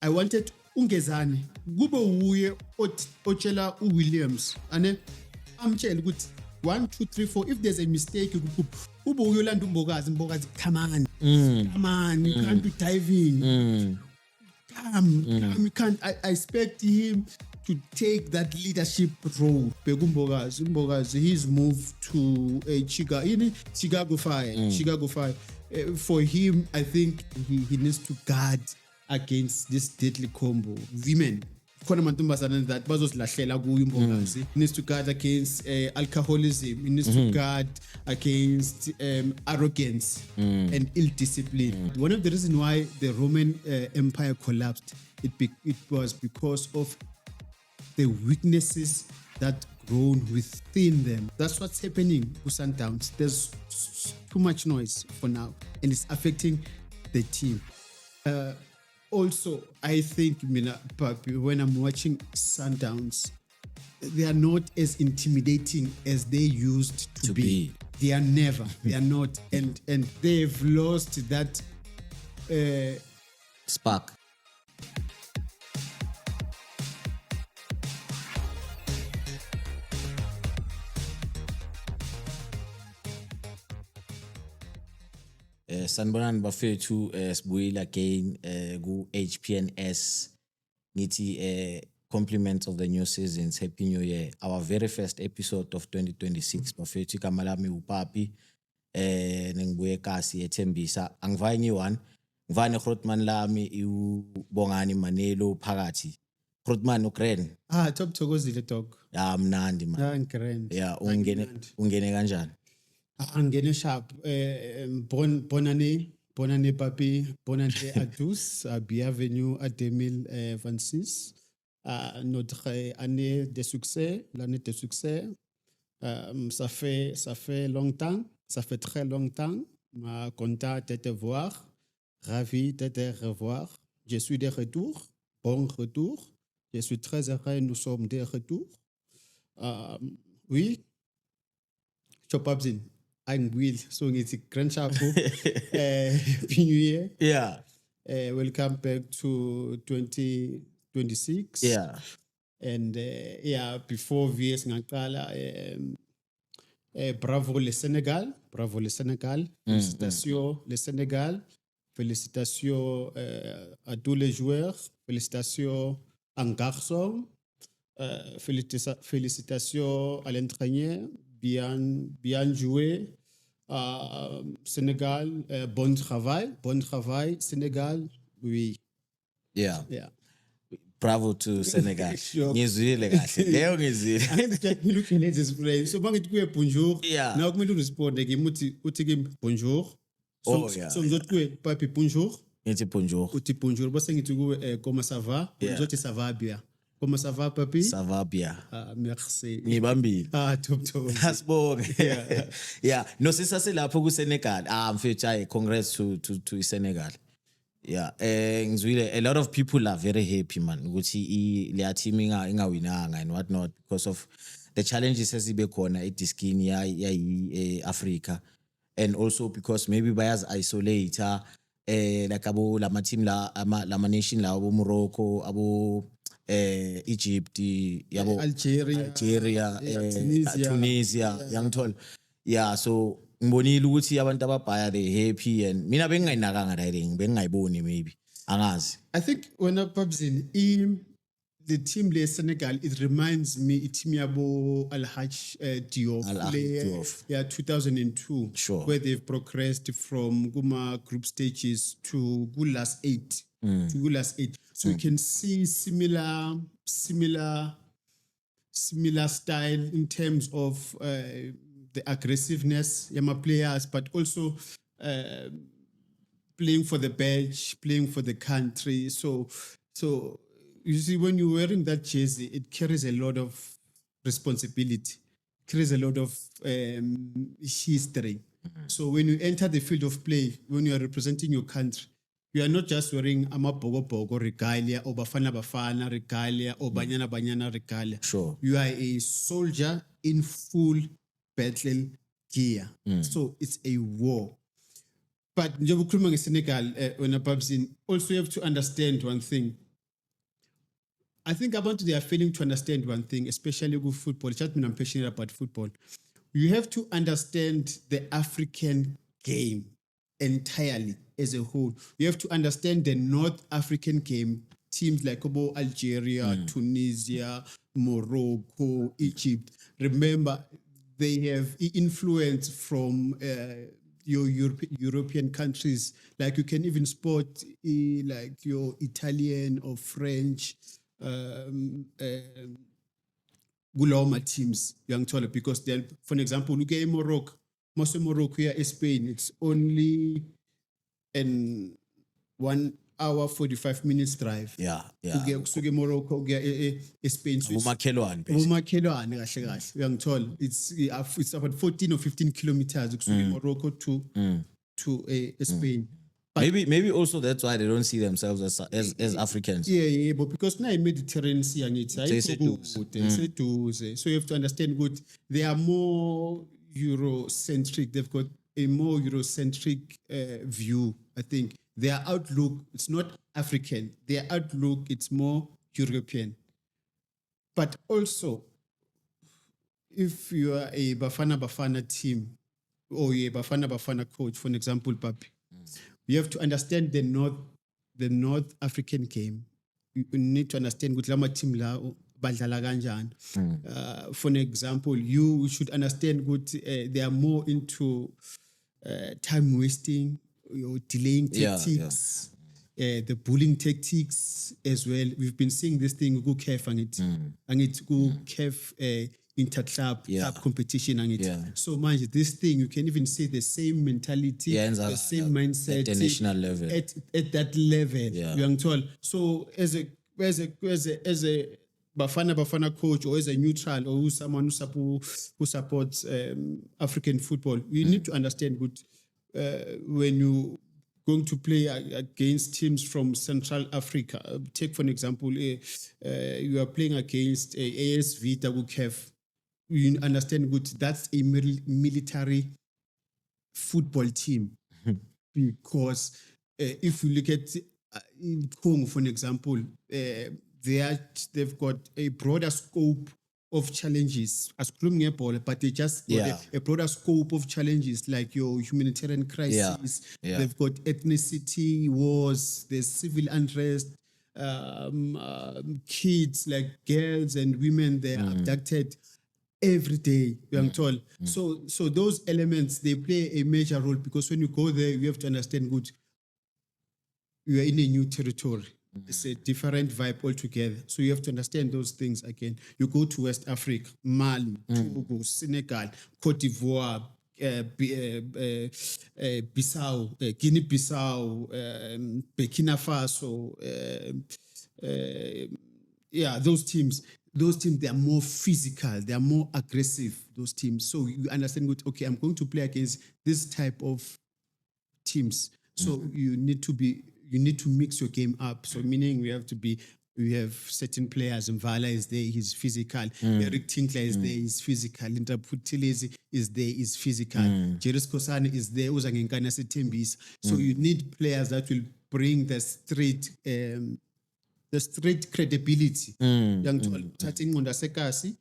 I wanted ungezane kube uye otshela uWilliams ane amtshela ukuthi 1 2 3 4 if there's a mistake ube uyolanda umbokazi come on you can't be diving come you can't. I expect him to take that leadership role. Umbokazi his move to Chicago Fire. For him, I think he needs to guard against this deadly combo. Women, that he needs to guard against alcoholism. He needs to guard against arrogance and ill discipline. One of the reasons why the Roman Empire collapsed, it was because of the weaknesses that grown within them. That's what's happening with Sundowns. There's too much noise for now, and it's affecting the team. Also, I think, when I'm watching Sundowns, they are not as intimidating as they used to be. They are never. They are not, and they've lost that spark. Sanibonani bafethu sibuyile again ku HPNS ngithi compliments of the new seasons, happy new year. Our very first episode of 2026 bafethu igama lami uPapi ngibuye kasi ethembisa angivanye one ngivane Grootman lami ubongani Manelo phakathi Grootman uGrand top thokozile dog mnandi man Grand ungene kanjani Angene sharp. Bonne année, papi. Bonne année à tous. Bienvenue à 2026. Notre année de succès, l'année de succès. Ça fait longtemps, ça fait très longtemps. Content de te voir. Ravi de te revoir. Je suis de retour. Bon retour. Je suis très heureux. Nous sommes de retour. Oui. Chopabzin. I'm Will, so it's a grand chapeau. Happy New Year. Yeah. Welcome back to 2026. Yeah. And before VS Ngakala, bravo le Sénégal. Bravo le Sénégal. Félicitations le Sénégal. Félicitations à tous les joueurs. Félicitations à un garçon. Félicitations à l'entraîneur. Bien joué. Sénégal, bon travail. Sénégal, oui. Yeah. Bravo to Senegal. Ngizwile kahle. Leyo ngizwile. Ngilukile display. So bangithi kuye bonjour. Yeah. Now kumele uresponde uthi kimi bonjour. So ngizothi kuye papi bonjour. Ngithi bonjour. Uthi bonjour. Bese ngithi kuwe comment ça va? Uzothi ça va bien. Comment ça va, papi? Ça va bien. Merci. Ngibambile. Top. Asibonge. Yeah. No sisaselapho ku Senegal. Mfethu congrats to Senegal. Yeah. Ngizwile a lot of people are very happy man ukuthi le team ingawinanga and what not because of the challenges esibe khona ediskini ya Africa, and also because maybe bayaz isolate like abo lama team lama nation la abo Morocco abo Egypt yabo Algeria Tunisia yangithola. Yeah, so ngibonile ukuthi abantu ababhaya they happy, and mina bengingayinakanga direct bengingayiboni maybe angazi. I think when Pabzin the team le Senegal, it reminds me team yabo Al-Hajj Diop. Yeah, 2002. Sure. Where they've progressed from Guma group stages to last 8. So you can see similar style in terms of the aggressiveness, Yama players, but also playing for the badge, playing for the country. So you see, when you're wearing that jersey, it carries a lot of responsibility, carries a lot of history. So when you enter the field of play, when you are representing your country, you are not just wearing amabogo regalia or bafana regalia or banyana regalia. Sure. You are a soldier in full battle gear. So it's a war. But njengoba ukhuluma ngeSenegal when also you have to understand one thing. I think abantu they are failing to understand one thing, especially with football. Just when I'm passionate about football, you have to understand the African game entirely as a whole. You have to understand the North African game. Teams like Algeria, Tunisia, Morocco, Egypt. Remember, they have influence from your European countries. Like you can even spot like your Italian or French Guloma teams, young taller, because then, for example, look at Morocco. Most of Morocco here is Spain. It's only an 1 hour 45 minutes drive. Yeah. Kusuke Morocco kuya Spain. So Umakhelwane umakhelwane kahle kahle uyangithola. It's about 14 or 15 kilometers kusuke Morocco to Spain. maybe also that's why they don't see themselves as Africans. Yeah, but because now Mediterranean Sea and it's Seduze. so you have to understand good. They are more Eurocentric. They've got a more Eurocentric view. I think their outlook, it's not African. Their outlook, it's more European. But also, if you are a Bafana team or a Bafana coach, for example, Papi, you have to understand the North African game. You need to understand ukuthi lama team la badlala kanjani. For example, you should understand ukuthi they are more into time wasting, delaying tactics, the bullying tactics as well. We've been seeing this thing go CAF and go CAF inter-club club competition and it. So much this thing you can even see the same mentality, the same mindset at the national level. At that level. Young tall. So as a Bafana coach or as a neutral or who's someone who supports African football, you need to understand when you going to play against teams from Central Africa. Take for an example, you are playing against AS Vita who have. You understand that's a military football team because if you look at Congo, for an example, they've got a broader scope of challenges as but they just got a broader scope of challenges like your humanitarian crisis. They've got ethnicity wars, there's civil unrest, kids like girls and women they're abducted every day, young tall. So those elements they play a major role because when you go there, you have to understand you are in a new territory. It's a different vibe altogether. So you have to understand those things again. You go to West Africa, Mali, Togo, Senegal, Cote d'Ivoire, Bissau, Guinea-Bissau, Burkina Faso. Those teams, they are more physical, they are more aggressive, those teams. So you understand, okay, I'm going to play against this type of teams. So you need to mix your game up. So meaning we have certain players, Mvala is there, he's physical. Eric Tinkler is there, he's physical. Intaputilezi is there, he's physical. Jeris Kosane is there, Uzangenkana Setembis. So you need players that will bring the street credibility. Starting on the Sekasi,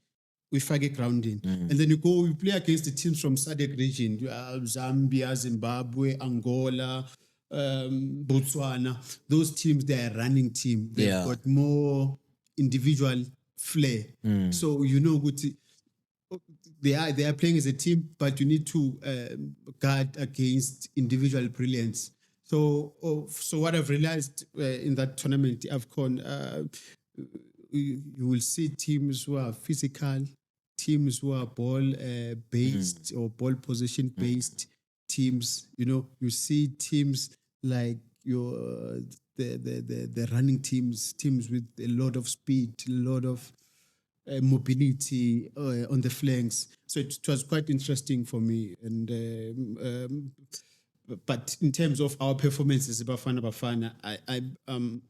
we faggot grounding. And then you play against the teams from SADC region, Zambia, Zimbabwe, Angola, Botswana. Those teams, they are running team. They've got more individual flair. So they are playing as a team, but you need to guard against individual brilliance. So what I've realized in that tournament, AFCON, you will see teams who are physical, teams who are ball based or ball position based teams. You see teams like the running teams with a lot of speed, a lot of mobility on the flanks. So it was quite interesting for me. And but in terms of our performances, Bafana,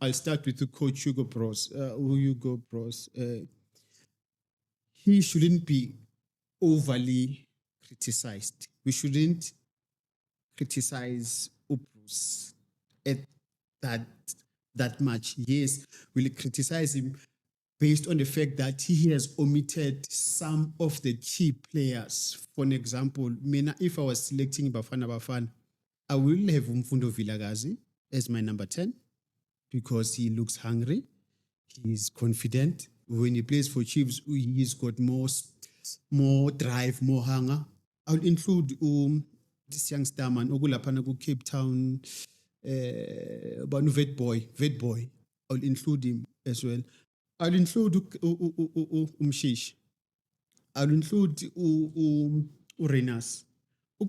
I'll start with the coach Hugo Bros. Hugo Bros. He shouldn't be overly criticized. We shouldn't criticize Uprus at that much. Yes, we'll criticize him based on the fact that he has omitted some of the key players. For an example, mina, if I was selecting Bafana, I will have Umfundo Vilakazi as my number 10 because he looks hungry. He's confident. When he plays for Chiefs, he's got more drive, more hunger. I'll include this young star man, Ogulapana ku Cape Town, Banu Vet Boy. I'll include him as well. I'll include Umshish. I'll include Urenas.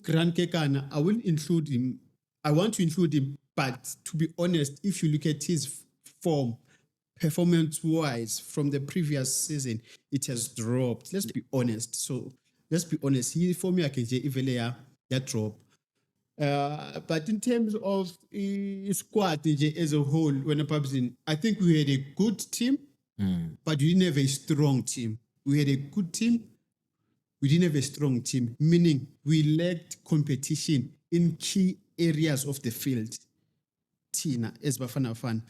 Grant Kekana, I will include him. I want to include him, but to be honest, if you look at his form, performance-wise, from the previous season, it has dropped. Let's be honest. So let's be honest. He for me, I can say Ivelea that drop. But in terms of squad as a whole, when I think we had a good team, but we didn't have a strong team. We had a good team. We didn't have a strong team, meaning we lacked competition in key areas of the field. Tina, as Bafana fan.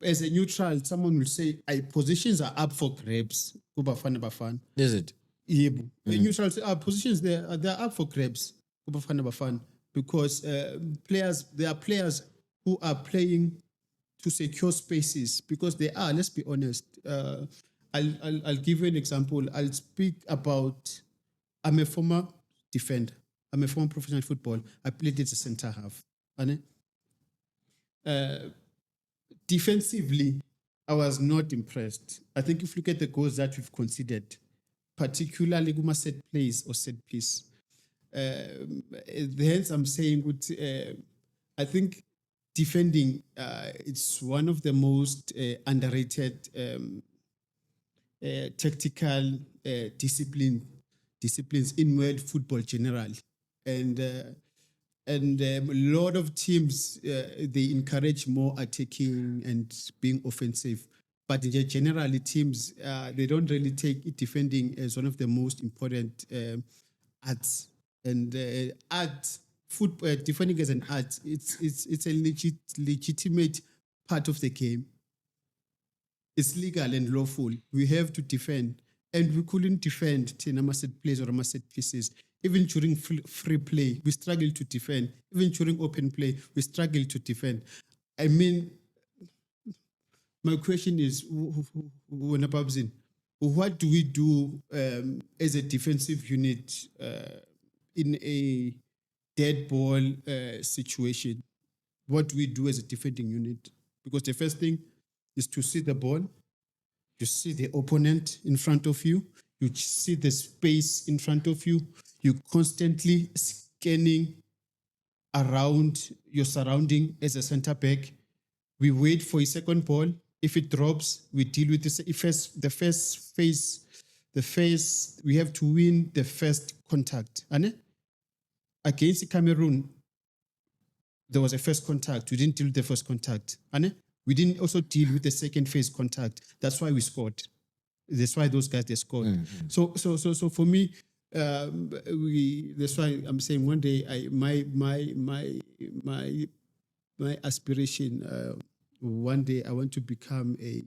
As a neutral, someone will say, positions are up for grabs. Bafana. Is it? Yeah. Neutral positions, they're up for grabs. Bafana because there are players who are playing to secure spaces because they are. Let's be honest. I'll give you an example. I'll speak about. I'm a former defender. I'm a former professional football. I played as a centre half. Defensively, I was not impressed. I think if you look at the goals that we've conceded, particularly Guma set plays or set piece, hence I'm saying, I think defending it's one of the most underrated tactical disciplines in world football generally, and a lot of teams they encourage more attacking and being offensive, but generally teams they don't really take defending as one of the most important arts, and football defending as an art. It's a legitimate part of the game. It's legal and lawful. We have to defend. And we couldn't defend set plays or set pieces. Even during free play, we struggle to defend. Even during open play, we struggle to defend. I mean, my question is, what do we do as a defensive unit in a dead ball situation? What do we do as a defending unit? Because the first thing is to see the ball, you see the opponent in front of you, you see the space in front of you, you constantly scanning around your surrounding as a center back. We wait for a second ball. If it drops, we deal with the first phase. We have to win the first contact. Against Cameroon, there was a first contact. We didn't deal with the first contact. We didn't also deal with the second phase contact. That's why we scored. That's why those guys, they scored. Mm-hmm. So for me, that's why I'm saying one day my aspiration, one day I want to become a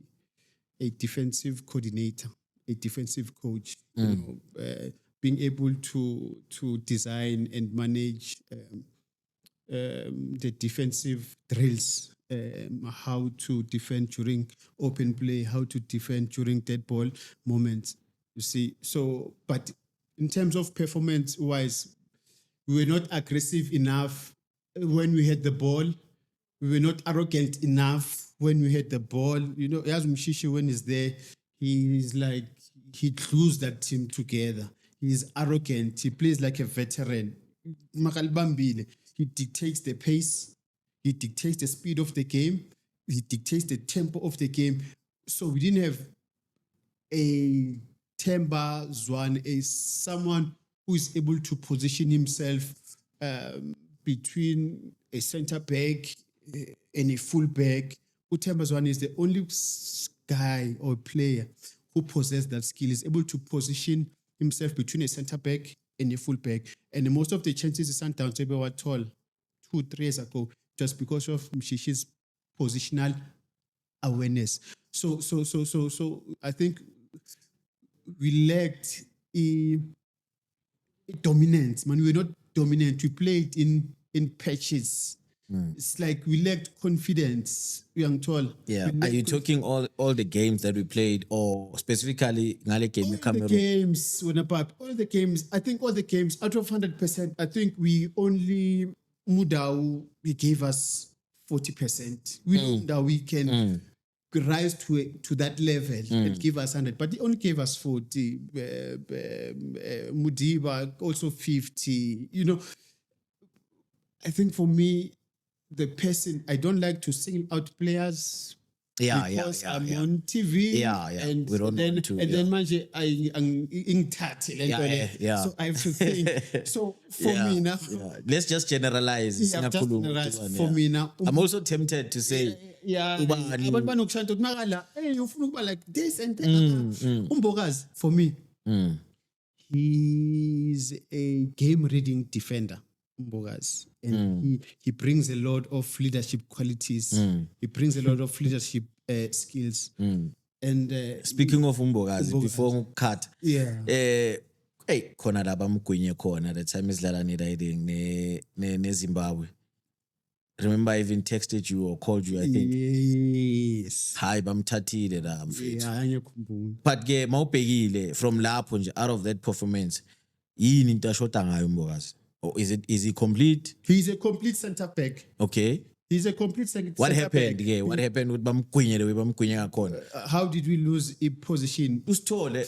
defensive coordinator, a defensive coach, being able to design and manage the defensive drills, how to defend during open play, how to defend during dead ball moments. You see, so but in terms of performance-wise, we were not aggressive enough when we had the ball. We were not arrogant enough when we had the ball. You know, as Mshishi, when he's there, he's like, he glues that team together. He's arrogant. He plays like a veteran. He dictates the pace. He dictates the speed of the game. He dictates the tempo of the game. So we didn't have a Temba Zwane, someone who is able to position himself between a center back and a full back. Temba Zwane is the only guy or player who possesses that skill, is able to position himself between a center back and a full back. And most of the chances the Sundowns were tall 2-3 years ago, just because of Mshishi's positional awareness. So I think we lacked a dominance. Man, we were not dominant. We played in patches. It's like we lacked confidence. Young tall. Yeah. Are you talking all the games that we played, or specifically ngale game all the Cameroon? games, all the games. I think all the games out of 100%. I think we only Mudau. He gave us 40%. We know that we can rise to that level and give us 100, but he only gave us 40. Mudiba also 50. You know, I think for me, the person, I don't like to single out players. Because I'm on TV. And we don't then, want to. And then manje so I have to think. So for me now, Let's just generalize. For me now, I'm also tempted to say, abantu banokushaya ukuthi makala ufuna ukuba like this and that. Umbokazi for me, he's a game reading defender. Umbokazi, and he brings a lot of leadership qualities. He brings a lot of leadership skills. And speaking of Umbokazi, before cut, hey, khona la bamgwinye khona the time isidlala ne Zimbabwe. Remember, I even texted you or called you, I think. Yes. Hi, bamthathile la mfethu. Yeah, angiyakhumbula. But ke mawubhekile from lapho nje, out of that performance, yini into ashoda ngayo Umbokazi? Or is he complete? He's a complete center back. Okay. He's a complete center What back. happened? Yeah, what happened with bamgwinye the way bamgwinye ngakhona? How did we lose a position? Usithole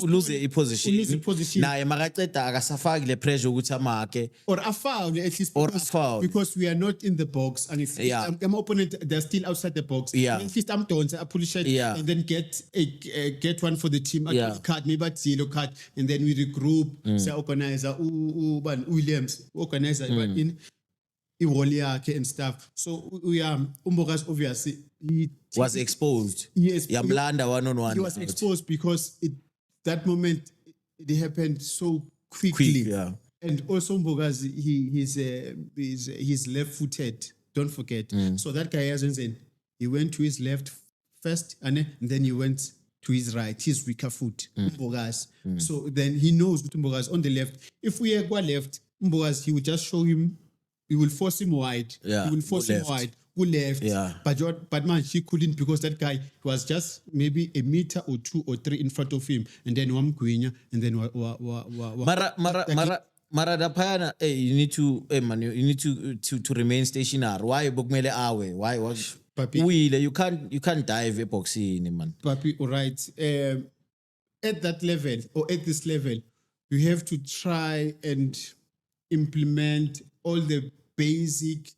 lose a position. Naye makaceda akasafaki le pressure ukuthi amake or a foul at least or a foul because we are not in the box and it's my opponent, they're still outside the box. Yeah. At least I'm done. I push it and then get one for the team. Card, maybe a yellow card, and then we regroup. Say organizer Williams organizer in Iwoliake and stuff. So we are Umbokazi obviously he was exposed. Yes, Yamlanda one-on-one. He was exposed because that moment it happened so quickly. And also Umbokazi, he's left-footed. Don't forget. So that guy hasn't said he went to his left first, and then he went to his right, his weaker foot. Umbokazi. So then he knows with Umbokazi on the left. If we go left, Umbokazi, he will just show him. He will force him wide. He will force him wide. Go left. But man, she couldn't because that guy was just maybe a meter or 2 or 3 in front of him, and then one Gwinya, and then Mara dapayana, you need to, man, you need to remain stationary. Why bokmele awe? Why Papi, you can't dive a boxing, man. Papi, all right. At that level or at this level, you have to try and implement all the basic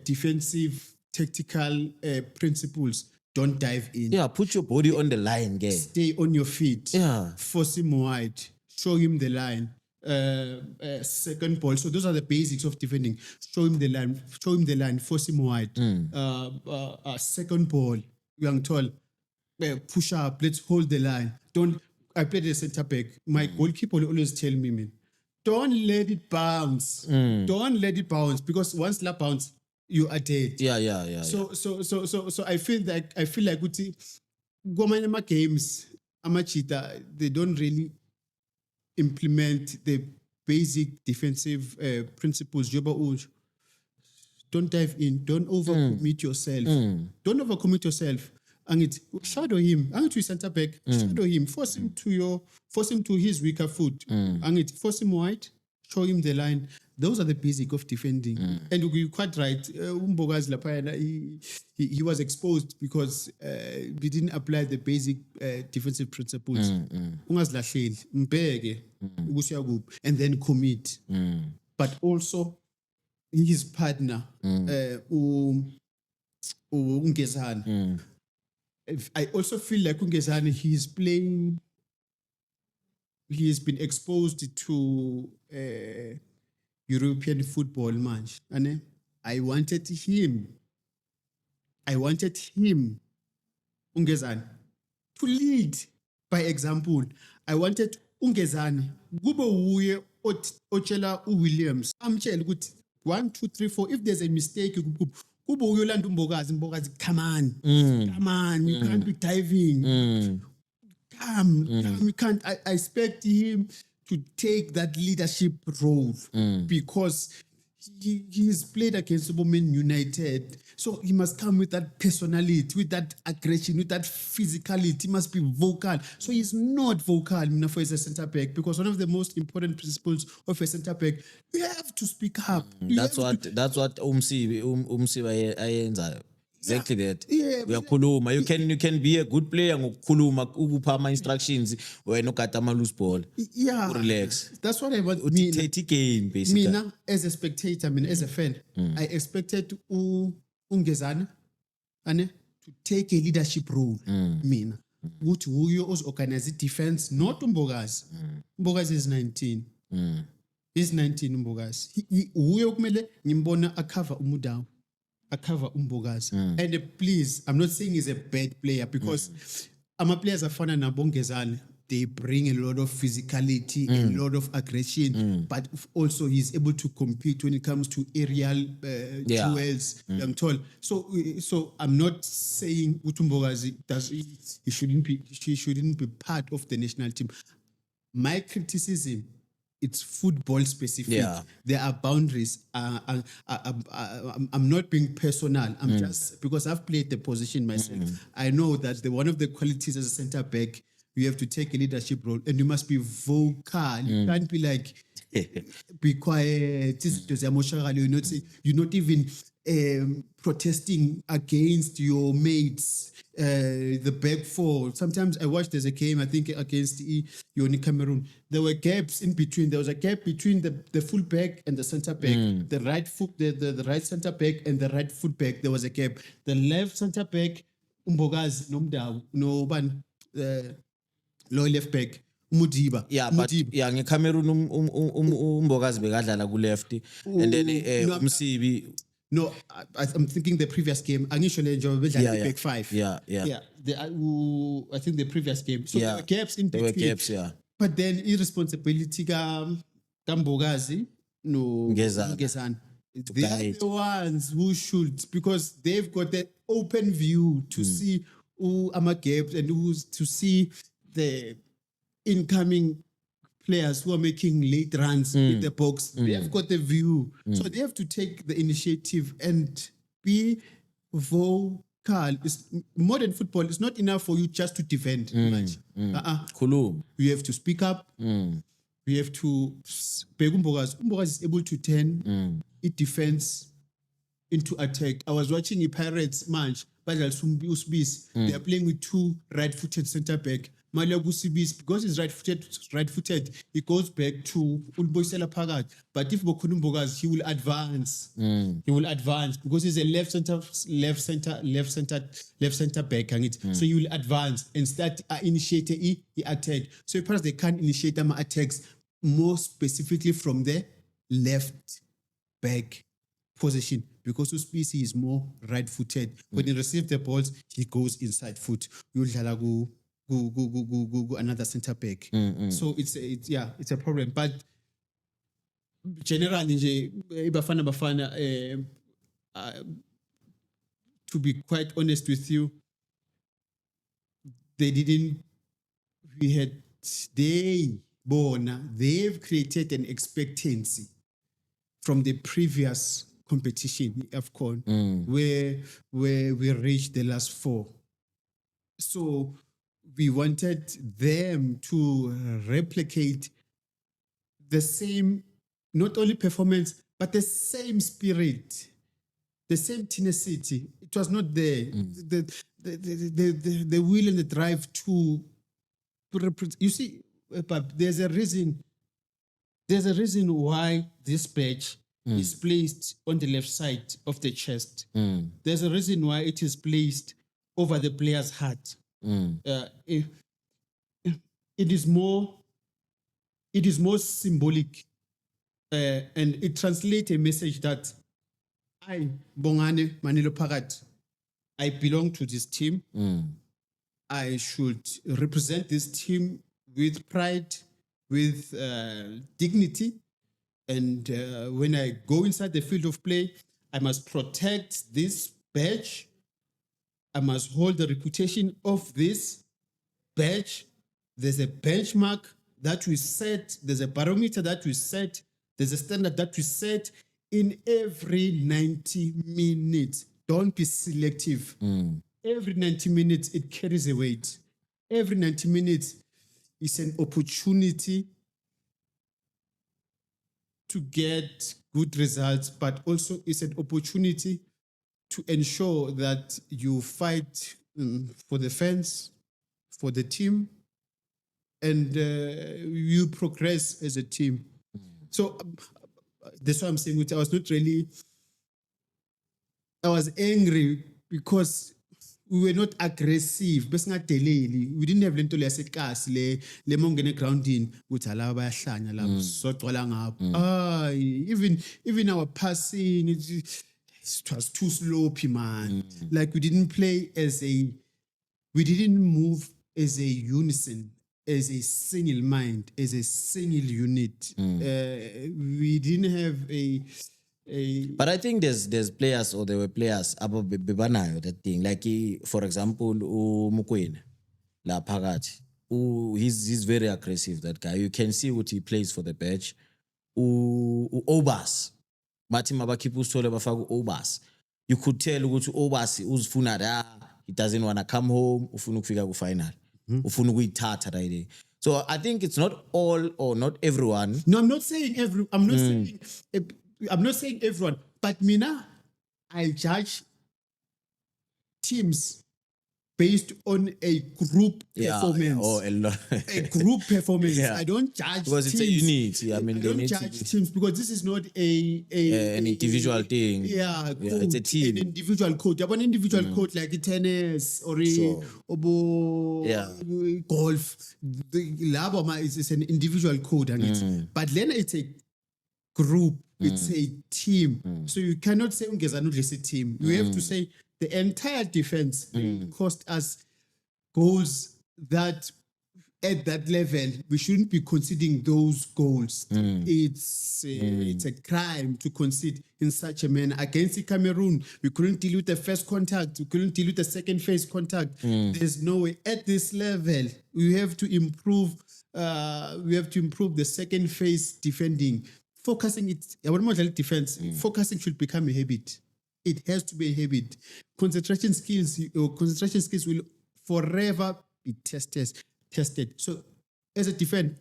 defensive tactical principles. Don't dive in. Put your body on the line, guy. Stay on your feet. Force him wide. Show him the line. Second ball. So those are the basics of defending. Show him the line. Force him wide. Second ball. Young tall. Push up. Let's hold the line. I played a center back. My goalkeeper will always tell me, man, don't let it bounce. Don't let it bounce because once that bounce, you are dead. So I feel like uthi kwamanye games amachita they don't really implement the basic defensive principles. Don't dive in. Don't overcommit yourself. Don't overcommit yourself. And it shadow him. And to center back, shadow him. Force him to his weaker foot. And it force him wide. Show him the line. Those are the basic of defending. And you're quite right. Umbokazi lapayana, he was exposed because we didn't apply the basic defensive principles. Ungazilahleli, mbheke ukusiya kuphi, and then commit. But also his partner, Ungezani. I also feel like Ungezani, he has been exposed to European football match. And I wanted him, Ungezani, to lead by example. I wanted Ungezani, kube uye otshela uWilliams, amtshela ukuthi 1, 2, 3, 4, if there's a mistake, ube uyolanda umbokazi come on you can't be diving come you can't I expect him to take that leadership role because he's played against Women United, so he must come with that personality, with that aggression, with that physicality. He must be vocal. So he's not vocal enough as a centre back, because one of the most important principles of a centre back, you have to speak up. That's what Umsibi ayenzayo. Exactly that. Yeah, Uyakhuluma. You can be a good player ngokukhuluma ukupha ama instructions wena ugada ama loose ball. Yeah. Relax. That's what I want. Take game basically. Mina as a spectator, as a fan, I expected Ungezana to take a leadership role. Mina. Ukuthi uyo organize defense, not Umbokazi. Umbokazi is 19. He's 19 Umbokazi. Uyo kumele ngimbona cover Umudawu. Cover Umbokazi. And please, I'm not saying he's a bad player, because players afana nabongezana, they bring a lot of physicality, a lot of aggression, but also he's able to compete when it comes to aerial duels. I'm told. So I'm not saying Umbokazi he shouldn't be part of the national team. My criticism, it's football specific. Yeah. There are boundaries. I'm not being personal. I'm just, because I've played the position myself. I know that one of the qualities as a centre back, you have to take a leadership role and you must be vocal. You can't be like, be quiet. You're not even protesting against your mates. The back four. Sometimes I watched, there's a game, I think against Yoni Cameroon. There were gaps in between. There was a gap between the full back and the centre back. The right foot, the right centre back and the right foot back. There was a gap. The left centre back, Umbokazi, Nomdawu, low left back. Mudiba. Yeah, but yeah, ngeCameroon Umbokazi bekadlala ku left and then Umsibi. No, I'm thinking the previous game. Angisho back five. Yeah. I think the previous game. So there were gaps in between. There were gaps, yeah. But then irresponsibility Mbokazi no Ngezana. They are the ones who should, because they've got that open view to see who are gaps and to see the incoming players who are making late runs in the box. They have got the view. So they have to take the initiative and be vocal. Modern football is not enough for you just to defend. You have to speak up. You have to... Umbokazi is able to turn it defense into attack. I was watching a Pirates match, they are playing with two right-footed centre-back. Because he's right-footed, he goes back to Ulboisela Pagat. But if Bokunu Mbokazi, he will advance. He will advance because he's a left center back. So he will advance and start initiating the attack. So perhaps they can't initiate them attacks more specifically from the left back position, because Uspisi is more right-footed. When he receives the balls, he goes inside foot. Go another centre back. So it's a problem. But generally, Bafana, to be quite honest with you, they've created an expectancy from the previous competition, AFCON, where we reached the last four. So we wanted them to replicate the same, not only performance, but the same spirit, the same tenacity. It was not there. The will and the drive to represent. You see, there's a reason why this badge is placed on the left side of the chest. There's a reason why it is placed over the player's heart. It is more symbolic, and it translates a message that I, Bongane Manilo Pagat, I belong to this team. I should represent this team with pride, with dignity, and when I go inside the field of play, I must protect this badge. I must hold the reputation of this badge. There's a benchmark that we set. There's a barometer that we set. There's a standard that we set in every 90 minutes. Don't be selective. Every 90 minutes, it carries a weight. Every 90 minutes is an opportunity to get good results, but also it's an opportunity to ensure that you fight for the fans, for the team, and you progress as a team. So that's why I'm saying I was angry because we were not aggressive, besingadeleli. We didn't have lento leyasekasi le mongene groundini ukuthi alaba bayahlanya lapho sogcwala ngapho. Even our passing it was too sloppy, man. Like we didn't move as a unison, as a single mind, as a single unit. We didn't have But I think there's players, or there were players ababanayo that thing. Like for example, Mokoena la phakathi. He's very aggressive, that guy. You can see what he plays for the badge. Obas. Bathi mabakhipha usithole bafaka Obas. You could tell ukuthi Obas uzifuna he doesn't want to come home, ufuna ukufika ku final. Ufuna ukuyithatha right there. So I think it's not all or not everyone. No, I'm not saying I'm not saying everyone, but Mina, I judge teams based on a group performance. Or a lot. A group performance. Yeah. I don't judge Because teams. it's a unit. I mean, I they don't need judge to teams because this is not an individual thing. Yeah, it's a team. An individual code. You have an individual code like tennis or golf. Labo is an individual code, but then it's a group. It's a team. So you cannot say ungezanudle is a team. You have to say the entire defense cost us goals that at that level we shouldn't be conceding those goals. It's a crime to concede in such a manner. Against the Cameroon, we couldn't deal with the first contact. We couldn't deal with the second phase contact. There's no way at this level. We have to improve. We have to improve the second phase defending. Focusing focusing should become a habit. It has to be a habit. Concentration skills will forever be tested. So as a defender,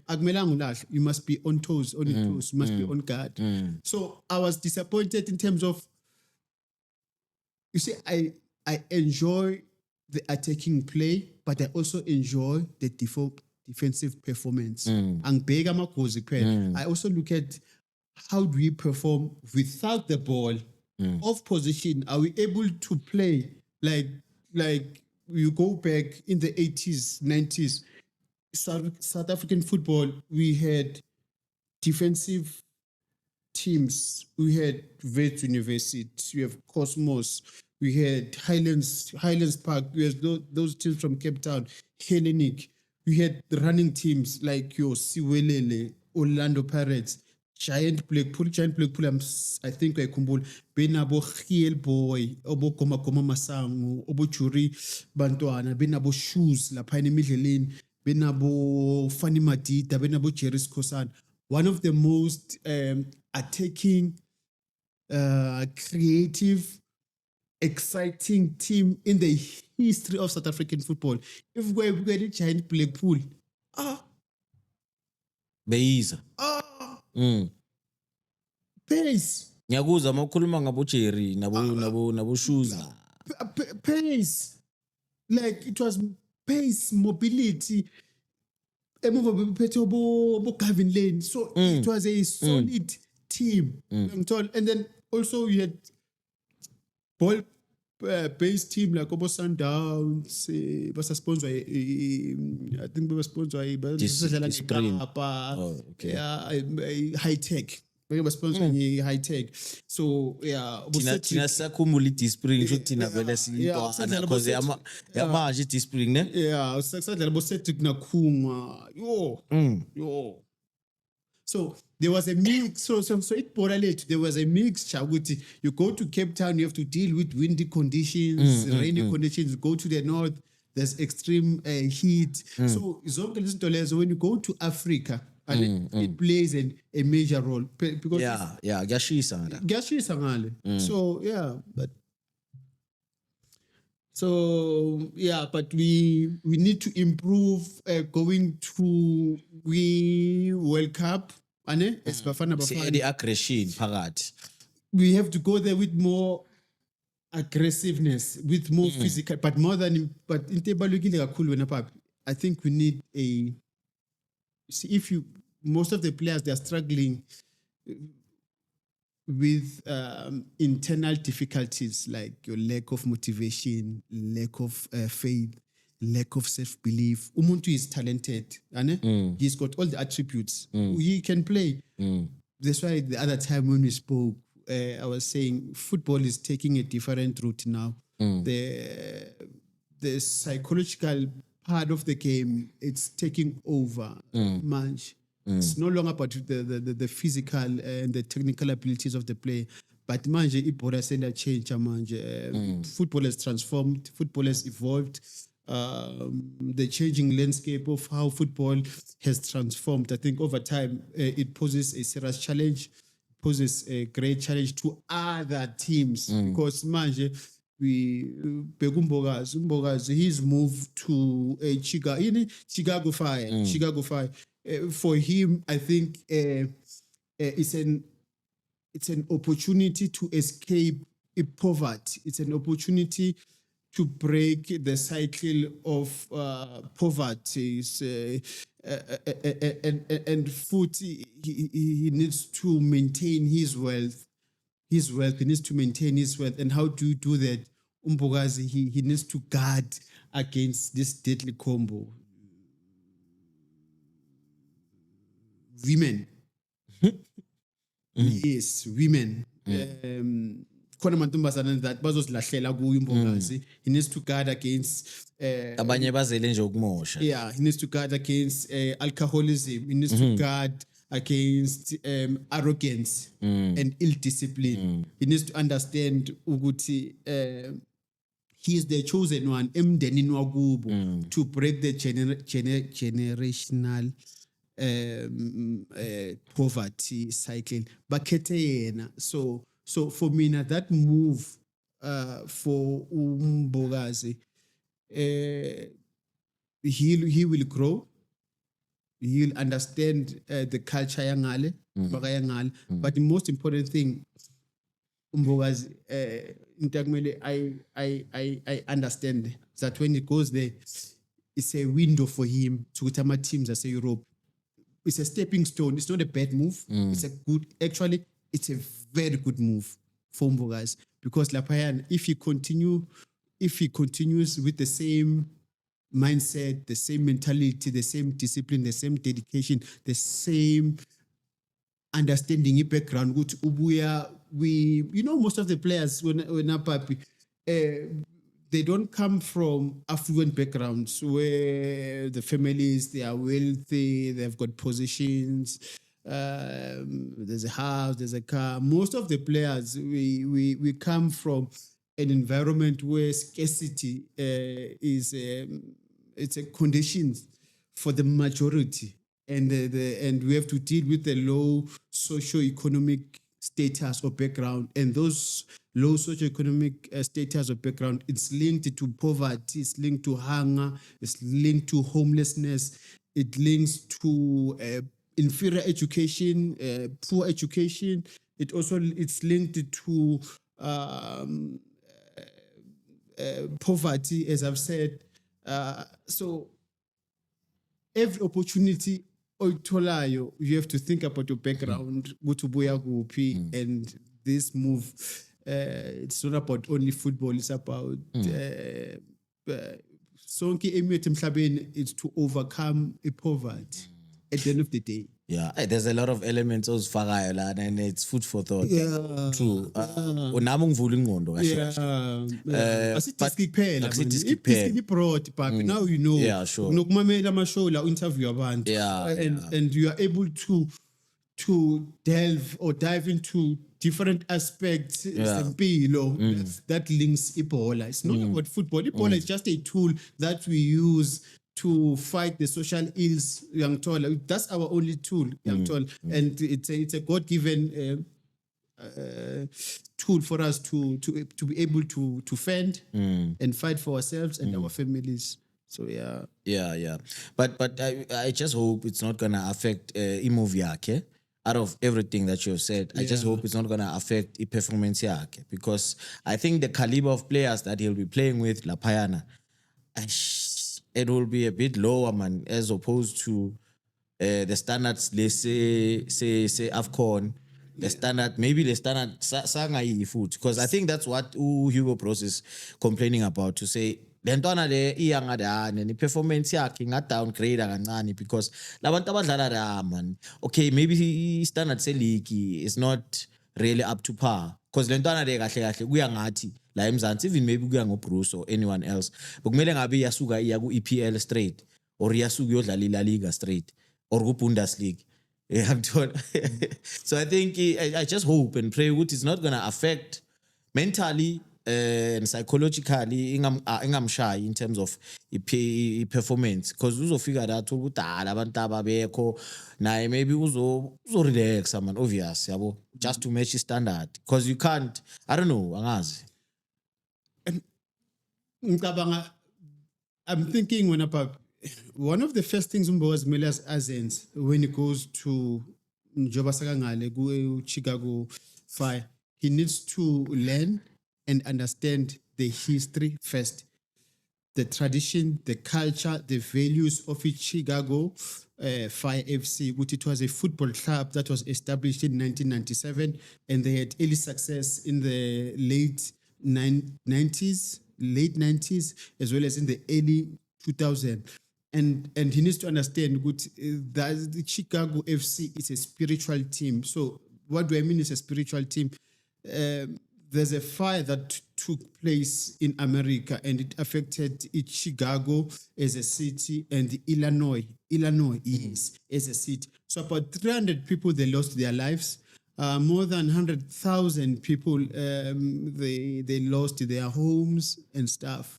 you must be on toes, on your toes, you must be on guard. So I was disappointed in terms of, you see, I enjoy the attacking play, but I also enjoy the defensive performance. I also look at how do we perform without the ball, off position. Are we able to play like you go back in the 80s, 90s, South African football, we had defensive teams. We had Wits University, we have Cosmos, we had Highlands Park, we had those teams from Cape Town, Hellenic. We had the running teams like your Siwelele, Orlando Pirates, Giant Blackpool, I think I kumbul benabo Hiel Boy, Obo Goma Masango, Obo Churi Bantwana, benabo Shoes, La Pine Michelin, benabo Fanny Matita, benabo Cheris Kosan. One of the most attacking, creative, exciting team in the history of South African football. If we get a Giant Blackpool, Beiza. Pace. Ngiyakuzwa mawukhuluma ngabo Jerry nabo Shoes. Pace. Like it was pace, mobility. Gavin Lane. So it was a solid team. And then also we had ball based team like Obo Sundowns, was sponsored I think we were sponsored by High Tech. We were sponsoring High Tech. So yeah, Tina sakumuli Dispring tina vele siyintwana because yamanje Dispring ne? Yeah, sadlala bo Celtic nakhuma. Yo. So there was a mix. So it borderline. There was a mixture. You go to Cape Town, you have to deal with windy conditions, rainy conditions. Go to the north, there's extreme heat. So zonke lezi zinto lezo, when you go to Africa, and it plays a major role because kuyashisa ngala. So but we need to improve going to World Cup. As Bafana the aggression phakathi. We have to go there with more aggressiveness, with more physical, but into ebalulekile kakhulu wena papi. I think we need most of the players, they are struggling with internal difficulties like your lack of motivation, lack of faith, lack of self-belief. Umuntu is talented. He's got all the attributes. He can play. That's why the other time when we spoke, I was saying football is taking a different route now. The psychological part of the game, it's taking over much. It's no longer about the physical and the technical abilities of the player. But manje ibhola senda change manje. Football has transformed. Football has evolved. The changing landscape of how football has transformed. I think over time it poses a serious challenge. Poses a great challenge to other teams because manje Mbogazi, his move to Chicago Fire. For him, I think it's an opportunity to escape poverty. It's an opportunity to break the cycle of poverty. And he needs to maintain his wealth. He needs to maintain his wealth. And how do you do that? Mbogazi, he needs to guard against this deadly combo. Women. Yes, women. Khona amantombazana that bazozilahlela kuyo Mbogazi. He needs to guard against abanye bazele nje ukumosha. Yeah, he needs to guard against alcoholism. He needs to guard against arrogance and ill discipline. He needs to understand ukuthi he is the chosen one emdenini wakubo to break the generational poverty cycle. Bakhethe yena. So for me, that move for Mbogazi, he will grow. He'll understand the culture yangale, but the most important thing, Mbogazi, I understand that when he goes there, it's a window for him to go to teams as Europe. It's a stepping stone. It's not a bad move. It's a very good move for Mbogazi because Lapayan, if he continues with the same mindset, the same mentality, the same discipline, the same dedication, the same understanding background, which Ubuya, most of the players when they don't come from affluent backgrounds where the families, they are wealthy, they've got positions, there's a house, there's a car. Most of the players, we come from an environment where scarcity is it's a condition for the majority, and we have to deal with the low socio-economic status or background, and those low socio-economic status or background, it's linked to poverty, it's linked to hunger, it's linked to homelessness, it links to inferior education, poor education. It's linked to poverty, as I've said. So every opportunity oyitholayo, you have to think about your background, and this move, it's not about only football, it's about sonke emyethu emhlabeni, it's to overcome poverty at the end of the day. Yeah, there's a lot of elements ozifakayo la, and it's food for thought. Yeah. True. Unami ngivula ingqondo kahle. Asidiski kuphela. Asidiski kuphela. Ibroad papi. Now you know. Yeah, sure. Unokumamela ama-show la interview abantu. Yeah. And you are able to to delve or dive into different aspects zempilo that links Ebola. It's not about football. Ebola is just a tool that we use to fight the social ills, young tall. That's our only tool, young tall. And it's a God-given tool for us to be able to fend and fight for ourselves and our families. So Yeah. But I just hope it's not gonna affect imove yakhe. Out of everything that you've said, I just hope it's not gonna affect performance yakhe, because I think the caliber of players that he'll be playing with, Lapayana, it will be a bit lower, man, as opposed to the standards, let's say AFCON, the standard, maybe the standard sangayi foot, because I think that's what Hugo Bros is complaining about, to say lentwana le iyangadane ni performance yakhe inga-downgrade kancane, because labantu abadlala la, man, okay, maybe standard se-league is not really up to par, because lentwana le kahle kahle kuya ngathi la eMzansi, even maybe kuya ngoBruce or anyone else, bekumele ngabe iyasuka iya ku-EPL straight, or iyasuka iyodlala iLa Liga straight, or ku-Bundesliga. So I think I just hope and pray that it's not going to affect mentally and psychologically ingamshayi in terms of performance, because uzofika that ukudala abantu ababekho naye maybe uzo relax man, obvious yabo, just to match his standard, because you can't, I don't know, angazi. Ngicabanga, I'm thinking one of the first things Umbokazi kumele azenze when he goes to njoba sakangale ku Chicago Fire, he needs to learn and understand the history first, the tradition, the culture, the values of Chicago Fire FC, which it was a football club that was established in 1997, and they had early success in the late 90s, as well as in the early 2000s. And he needs to understand that the Chicago FC is a spiritual team. So what do I mean is a spiritual team? There's a fire that took place in America, and it affected Chicago as a city and Illinois as a city. So about 300 people, they lost their lives. More than 100,000 people, they lost their homes and stuff.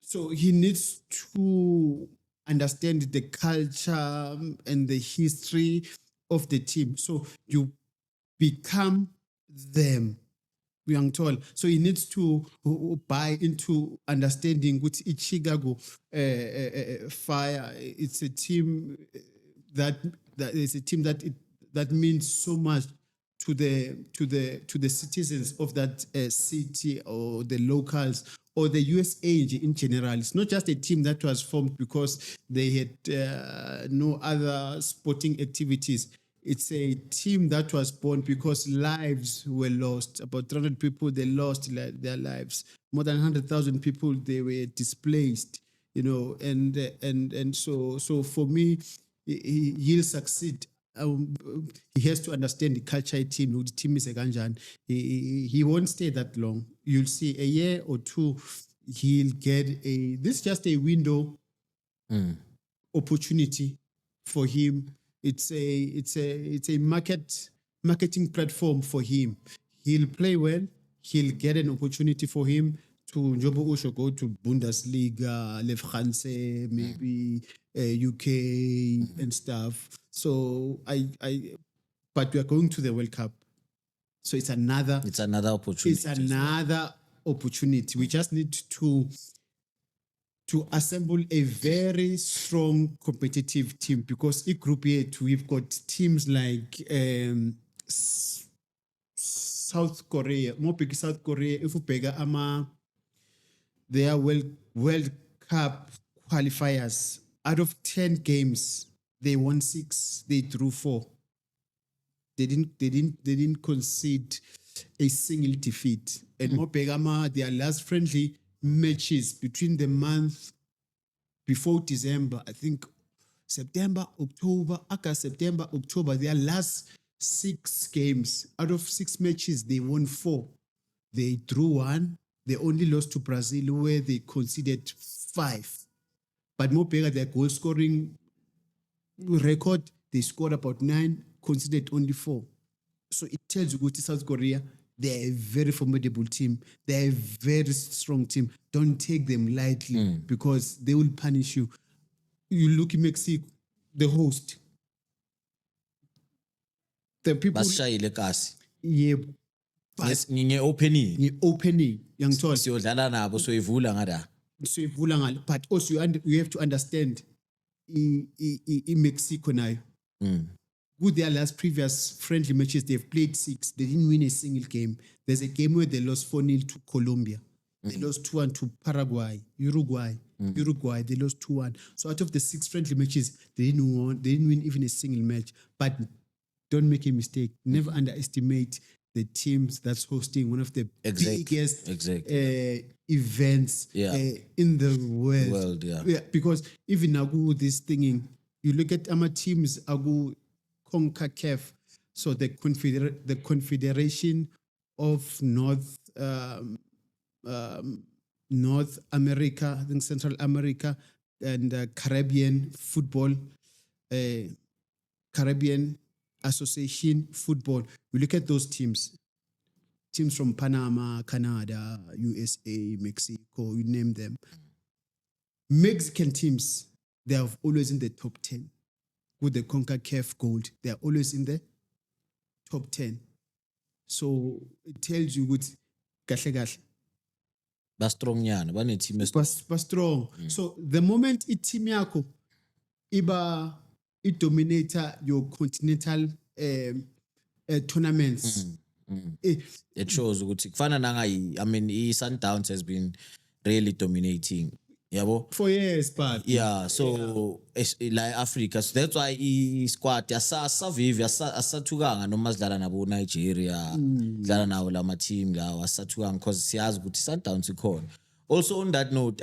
So he needs to understand the culture and the history of the team. So you become them, young tall. So he needs to buy into understanding with Chicago Fire. It's a team that means so much to the citizens of that city, or the locals, or the USA in general. It's not just a team that was formed because they had no other sporting activities. It's a team that was born because lives were lost. About 300 people, they lost their lives. More than 100,000 people, they were displaced. And so for me, he'll succeed. He has to understand the culture team. The team is a ganjan. He won't stay that long. You'll see a year or two, he'll get this is just a window opportunity for him. It's a marketing platform for him. He'll play well. He'll get an opportunity for him to Njobo Usho go to Bundesliga, Le France, maybe UK and stuff. So but we are going to the World Cup. So it's another opportunity. It's another opportunity. We just need to assemble a very strong competitive team, because in Group 8 we've got teams like South Korea, more big South Korea. If we pega they are World Cup qualifiers. Out of 10 games, they won 6, they drew 4. They didn't concede a single defeat. And Mopegama, their last friendly matches between the month before December, I think September, October, September, October, their last 6 games, out of 6 matches, they won 4. They drew 1. They only lost to Brazil, where they conceded 5. But Mopega, their goal scoring record, they scored about 9 considered only 4. So it tells you that South Korea, they're a very formidable team. They're a very strong team. Don't take them lightly because they will punish you. You look at Mexico, the host. The people, basishayile kasi yebo, nginge-opening opening, yangithola. siyodlala nabo soyivula ngada So but also you have to understand Mexico now. With their last previous friendly matches, they've played 6. They didn't win a single game. There's a game where they lost 4-0 to Colombia. They lost 2-1 to Paraguay, Uruguay, they lost 2-1. So out of the 6 friendly matches, they didn't win even a single match. But don't make a mistake. Never underestimate the teams that's hosting one of the biggest events in the world. Because even Agu, this thing, you look at our teams, Agu, CONCACAF, so the Confederation of North America, I think Central America, and Caribbean football, Caribbean Association football. We look at those teams from Panama, Canada, USA, Mexico, you name them. Mexican teams, they are always in the top 10. With the CONCACAF Gold, they are always in the top 10. So it tells you good, kahle. Strong nyana, bane-team strong. So the moment team yako iba dominator your continental tournaments, it shows ukuthi kufana nangayi, I mean, Sundowns has been really dominating. Yabo? For years, but so like Africa, so that's why squad asavive asathukanga noma sidlala nabo Nigeria, sidlala nawo lama team lawo asathukanga because siyazi ukuthi Sundowns ikhona. Also on that note,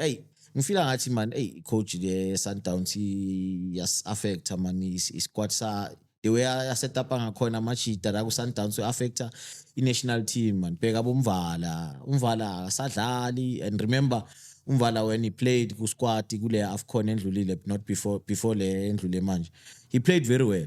ngifila ngathi man, coach the Sundowns yas affect man squad sa the way I set up ngakhona machita la ku Sundowns affect national team man. Bheka umvala sadlali, and remember Umvala when he played ku squad kule AFCON endlulile, not before le endlule manje, he played very well.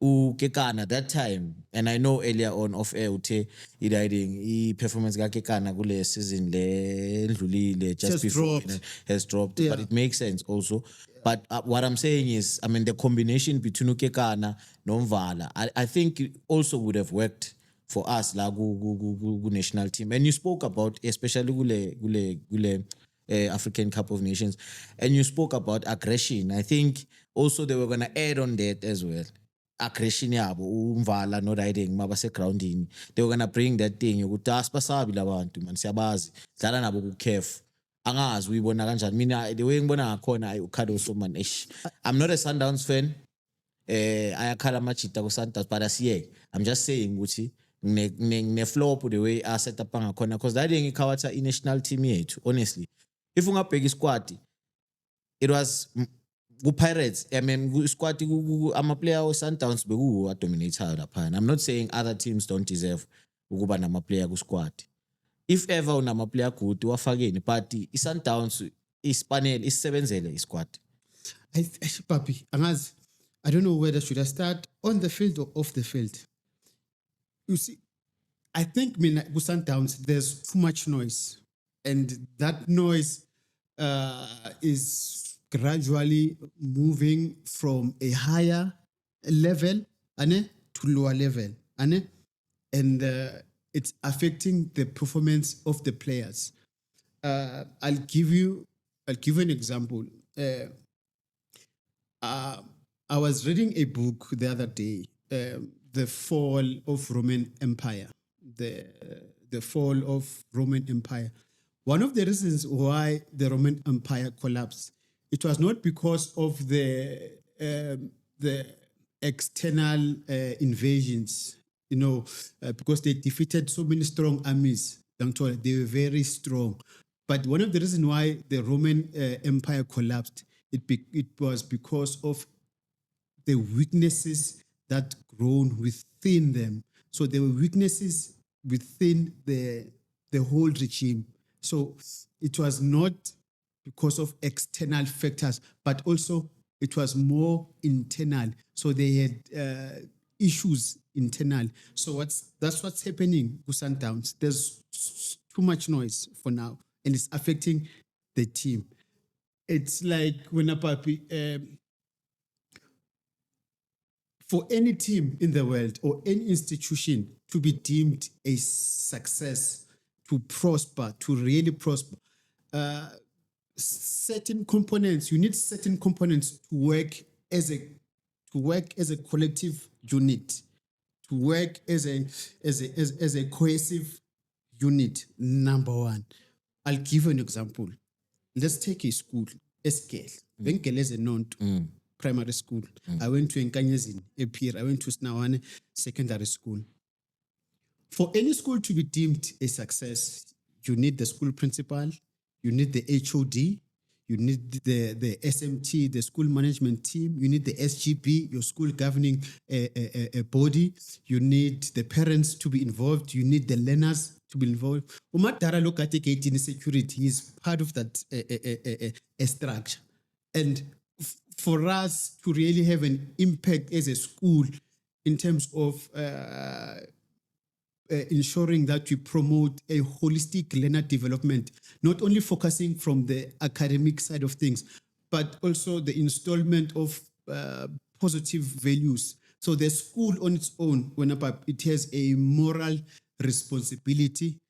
Kekana that time, and I know earlier on off air uthe i performance ka Kekana kule season le endlulile just before has dropped, but it makes sense also. But what I'm saying is, I mean, the combination between Kekana no Umvala, I think it also would have worked for us la gu national team. And you spoke about especially gule African Cup of Nations, and you spoke about aggression. I think also they were going to add on that as well. Aggression yabo umvala no riding mabase grounding, they were going to bring that thing ukuthi asibasabi labantu man, siyabazi dlala nabo ku CAF angazi uyibona kanjani. Mina the way ngibona ngakhona ukhado so man, I'm not a Sundowns fan, ayakhala machita ku Sundowns, but I'm just saying ukuthi ne flop the way I set up ngakhona, because that thing ikhawatha national team yethu. Honestly, if ungabheka squad, it was ku Pirates, I mean squad ama player o Sundowns beku dominator lapha. I'm not saying other teams don't deserve ukuba nama player ku squad. If ever unama player good wafakeni, but Sundowns ispanel isebenzele isquad. Papi, angazi, I don't know whether should I start on the field or off the field. You see, I think with Sundowns, there's too much noise. And that noise is gradually moving from a higher level to lower level. And it's affecting the performance of the players. I'll give you an example. I was reading a book the other day, The Fall of Roman Empire. The fall of Roman Empire. One of the reasons why the Roman Empire collapsed, it was not because of the external invasions, because they defeated so many strong armies. They were very strong. But one of the reasons why the Roman Empire collapsed, it was because of the weaknesses that grown within them. So there were weaknesses within the whole regime. So it was not because of external factors, but also it was more internal. So they had issues internally. So that's what's happening with Sundowns. There's too much noise for now, and it's affecting the team. It's like when a puppy. For any team in the world or any institution to be deemed a success, to prosper, to really prosper, certain components, you need certain components to work as a collective unit, to work as a cohesive unit. Number one, I'll give you an example. Let's take a school, Eskel. Benkel is a non primary school. I went to Nkanyezini, Epir. I went to Snawane Secondary School. For any school to be deemed a success, you need the school principal, you need the HOD, you need the SMT, the school management team, you need the SGB, your school governing body, you need the parents to be involved, you need the learners to be involved. Umatara Lokate 18 security is part of that structure. And for us to really have an impact as a school in terms of ensuring that we promote a holistic learner development, not only focusing from the academic side of things, but also the installment of positive values. So the school on its own, it has a moral responsibility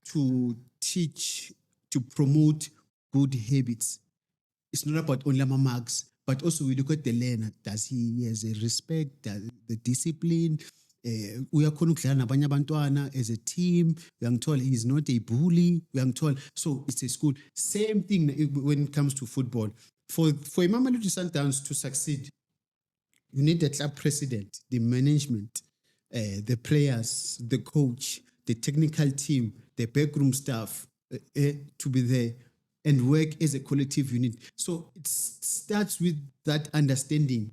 to teach, to promote good habits. It's not about only marks, but also we look at the learner. Does he has a respect, the discipline? We are as a team. We are told he's not a bully. We are told so it's a school. Same thing when it comes to football. For Mamelodi Sundowns to succeed, you need the club president, the management, the players, the coach, the technical team, the backroom staff to be there and work as a collective unit. So it starts with that understanding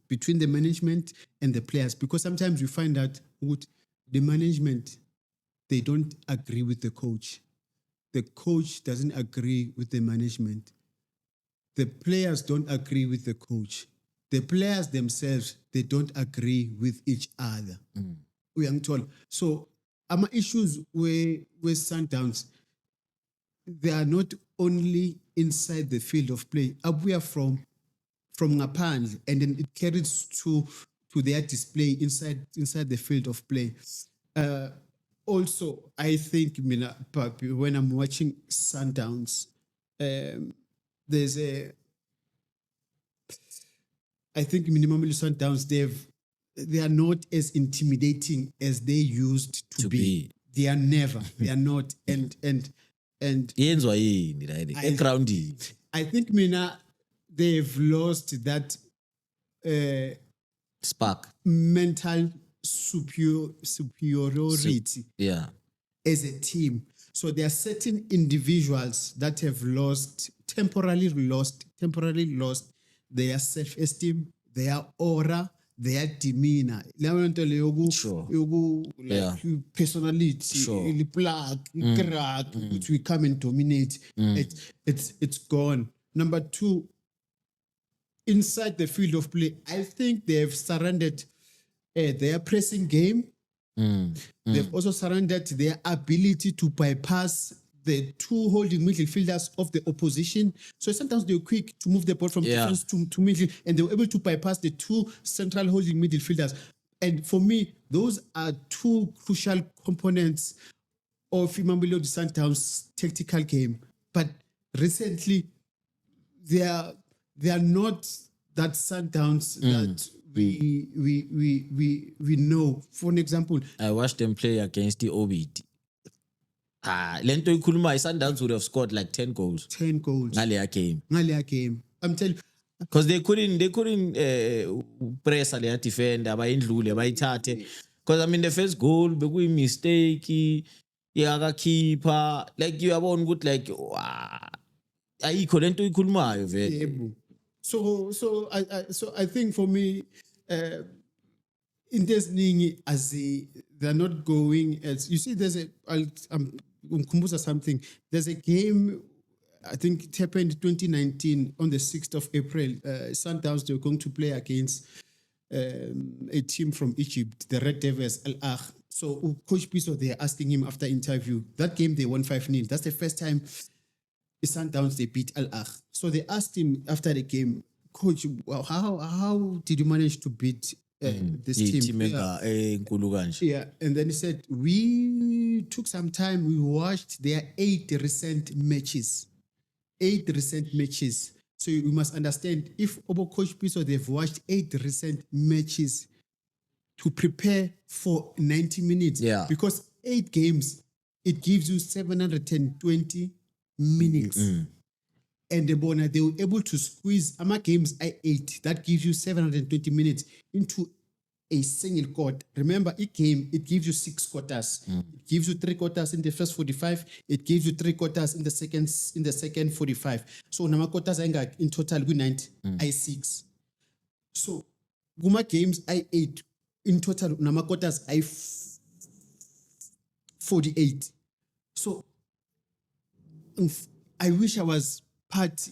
between the management and the players, because sometimes you find that with the management, they don't agree with the coach. The coach doesn't agree with the management. The players don't agree with the coach. The players themselves, they don't agree with each other. We are told. So our issues with Sundowns, they are not only inside the field of play. We are from ngaphandle, and then it carries to their display inside the field of play. Also, I think when I'm watching Sundowns, I think minimally Sundowns, they are not as intimidating as they used to be. They are never. They are not. And I think they've lost that spark, mental superiority as a team. So there are certain individuals that have temporarily lost their self-esteem, their aura, their demeanor. Personality, plug, crack, which we come and dominate. It's gone. Number two, inside the field of play, I think they've surrendered their pressing game. They've also surrendered their ability to bypass the two holding midfielders of the opposition. So sometimes they're quick to move the ball from defense to middle, and they were able to bypass the two central holding midfielders. And for me, those are two crucial components of Mamelodi Sundowns' tactical game. But recently, they are not that Sundowns that we know. For an example, I watched them play against the OBD. Lento Ikuluma, Sundowns would have scored like 10 goals. 10 goals. Ngalia game. I'm telling you. Because they couldn't press their defender, bayithathe. Because I mean the first goal, be mistake, keeper, like you have on good like ayikho lento ikhulumayo vele. So I think for me, in this thing, they're not going as you see. Something. There's a game. I think it happened in 2019 on the 6th of April. Sundowns, they were going to play against a team from Egypt, the Red Devils, Al Ahly. So Coach Piso, they're asking him after interview. That game they won 5-0. That's the first time Sundowns they beat Al Ahly. So they asked him after the game, Coach, well, how did you manage to beat this team? Yeah, and then he said, we took some time, we watched their 8 recent matches. 8 recent matches. So you must understand, if Obo Coach Piso, they've watched 8 recent matches to prepare for 90 minutes. Yeah. Because 8 games, it gives you 720 minutes. And they were able to squeeze games 8. That gives you 720 minutes into a single quarter. Remember, it gives you 6 quarters. It gives you 3 quarters in the first 45. It gives you 3 quarters in the second 45. So nama quarters in total 90, 6. So guma games 8 in total nama quarters 48. So I wish I was part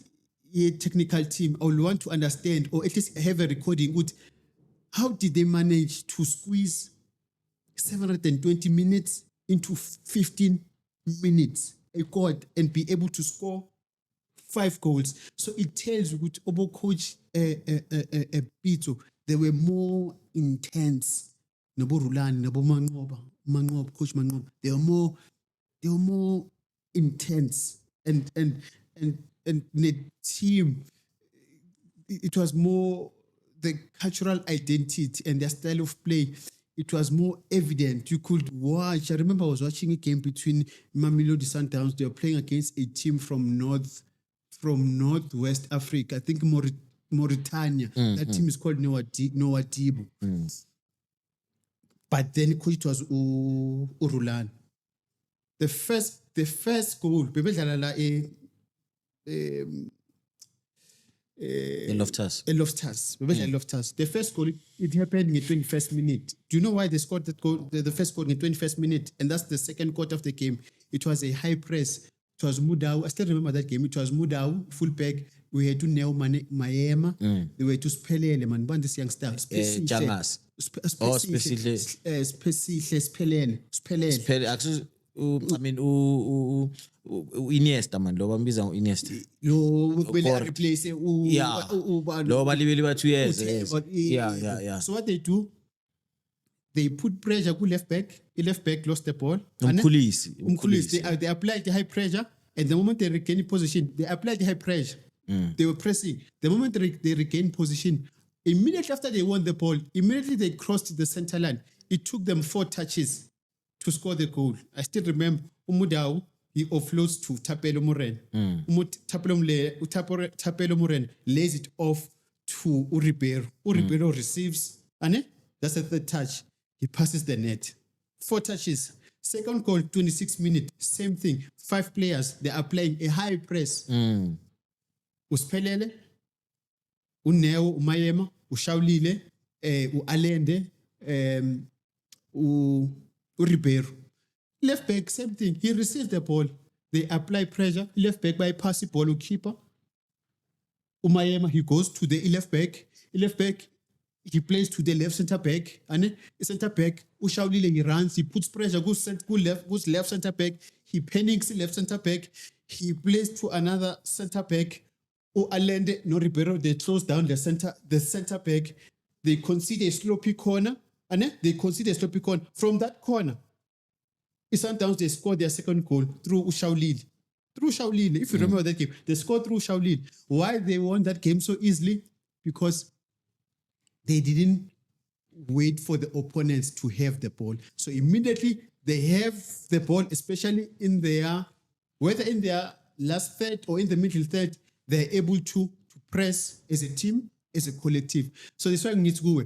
a technical team. I would want to understand, or at least have a recording with how did they manage to squeeze 720 minutes into 15 minutes a quarter and be able to score 5 goals. So it tells you with Obo Coach Pito, they were more intense. Nobo Rulani, Nobo Mangob, Coach Mangob. They were more intense. And the team, it was more the cultural identity and their style of play. It was more evident. You could watch. I remember I was watching a game between Mamelodi Sundowns. They were playing against a team from Northwest Africa. I think Mauritania. That team is called Nouadhibou. But then it was Urulan. The first goal, Loftus. The first goal, it happened in the 21st minute. Do you know why they scored that goal? The first goal in the 21st minute, and that's the second quarter of the game. It was a high press. It was Mudau. I still remember that game. It was Mudau, fullback. We had to Neo Mayema. They were to Spelele, man. One this young star. Jangas. Spelele. I mean, Iniesta, man. Lo bambiza Iniesta. Replace Lo balibeli ba 2 years. Yeah. So what they do, they put pressure to left back. The left back lost the ball. Umkhulisi. They applied the high pressure, and the moment they regain position, they applied the high pressure. They were pressing. The moment they regained position, immediately after they won the ball, immediately they crossed the center line. It took them 4 touches to score the goal. I still remember Umudau, he offloads to Tapelo Moren. Tapelo Moren lays it off to Uribero. Uribero receives, and that's the third touch. He passes the net. 4 touches. Second goal, 26 minutes. Same thing. 5 players, they are playing a high press. Uspelele, Uneo, Umayema, Ushaulile, Ualende, Ribeiro. Left back, same thing. He receives the ball. They apply pressure. Left back by pass the ball to keeper. Umayema, he goes to the left back. Left back, he plays to the left center back. And the center back, Ushaulile, he runs. He puts pressure, goes left center back. He panics left center back. He plays to another center back. Alende, no Ribeiro, they close down the center back. They concede a sloppy corner. And they consider sloppy corner. From that corner, Sundowns, they scored their second goal through Ushaulile. If you remember that game, they scored through Ushaulile. Why they won that game so easily? Because they didn't wait for the opponents to have the ball. So immediately they have the ball, especially whether in their last third or in the middle third, they're able to press as a team, as a collective. So that's why we need to go.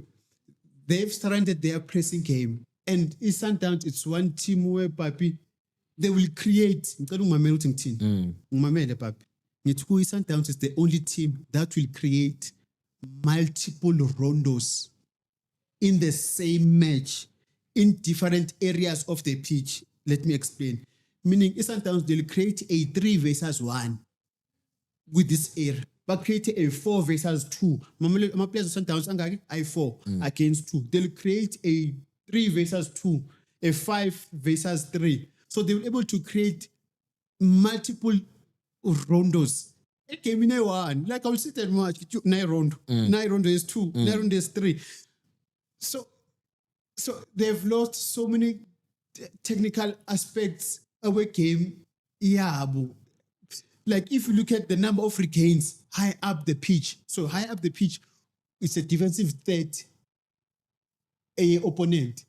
They've surrendered their pressing game. And in Sundowns, it's one team where, Papi, they will create. Sundowns is the only team that will create multiple rondos in the same match in different areas of the pitch. Let me explain. Meaning, in Sundowns, they'll create a 3 versus 1 with this area. create a 4 versus 2. My players of Sundowns angaki I4 against 2. They'll create a 3 versus 2, a 5 versus 3. So they were able to create multiple rondos. A game in A1, like I will sit and watch 9 rondo, 9 rondo is 2, 9 rondo is 3. So they've lost so many technical aspects of a game. Yeah, like if you look at the number of regains high up the pitch, so high up the pitch, it's a defensive threat, a opponent.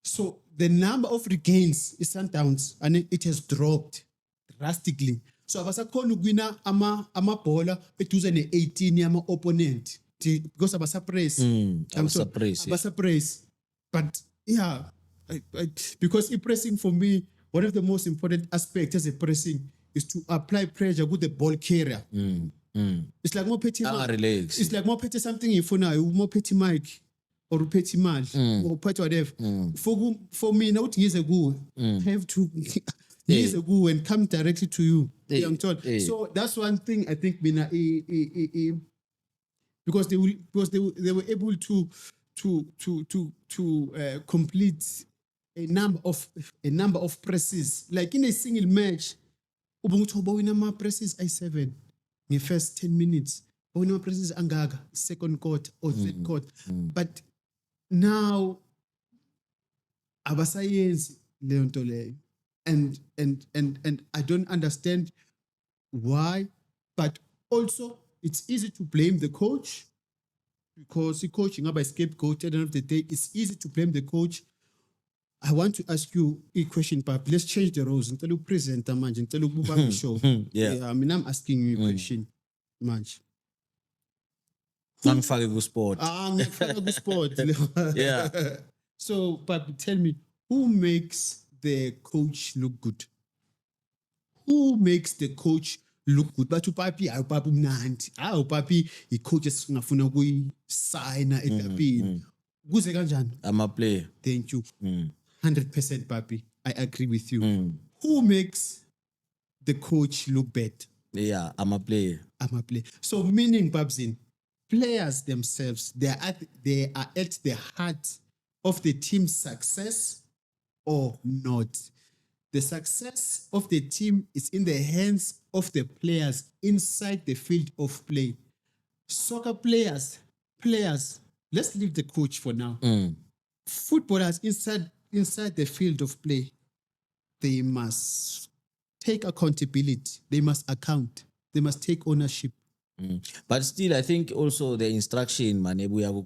So the number of regains is Sundowns and it has dropped drastically. So abasakhona ukuwina amabhola eduze ne-18 yama opponent because abasappress. Abasappress. But yeah, because pressing for me, one of the most important aspects as a pressing is to apply pressure with the ball carrier. It's like more petty. It's like more petty something if more petty mic or petty man or petty whatever. For me, now years ago, I have to years ago and come directly to you. So that's one thing I think because they were able to complete a number of presses. Like in a single match, ubungithoba wina ama presses ay7 in the first 10 minutes. Wina ama presses angaga second quarter or third quarter. But now abasayenzi leyo nto leyo. And I don't understand why, but also it's easy to blame the coach because the coaching about scapegoat at the end of the day. It's easy to blame the coach. I want to ask you a question, Pap. Let's change the roles. Until you present a man, until you show. I mean, I'm asking you a question, man. Sport. Sport. Yeah. So, Pap, tell me, who makes the coach look good? Who makes the coach look good? But upapi mnandi. Upapi coaches ngafuna kuyi-signa egapini. Kuze kanjani? I'm a player. Thank you. 100% Papi. I agree with you. Who makes the coach look better? Yeah, I'm a player. So meaning, Babzin, players themselves, they are at the heart of the team's success or not. The success of the team is in the hands of the players inside the field of play. Soccer players, let's leave the coach for now. Footballers inside the field of play, they must take accountability. They must account. They must take ownership. But still, I think also the instruction, man,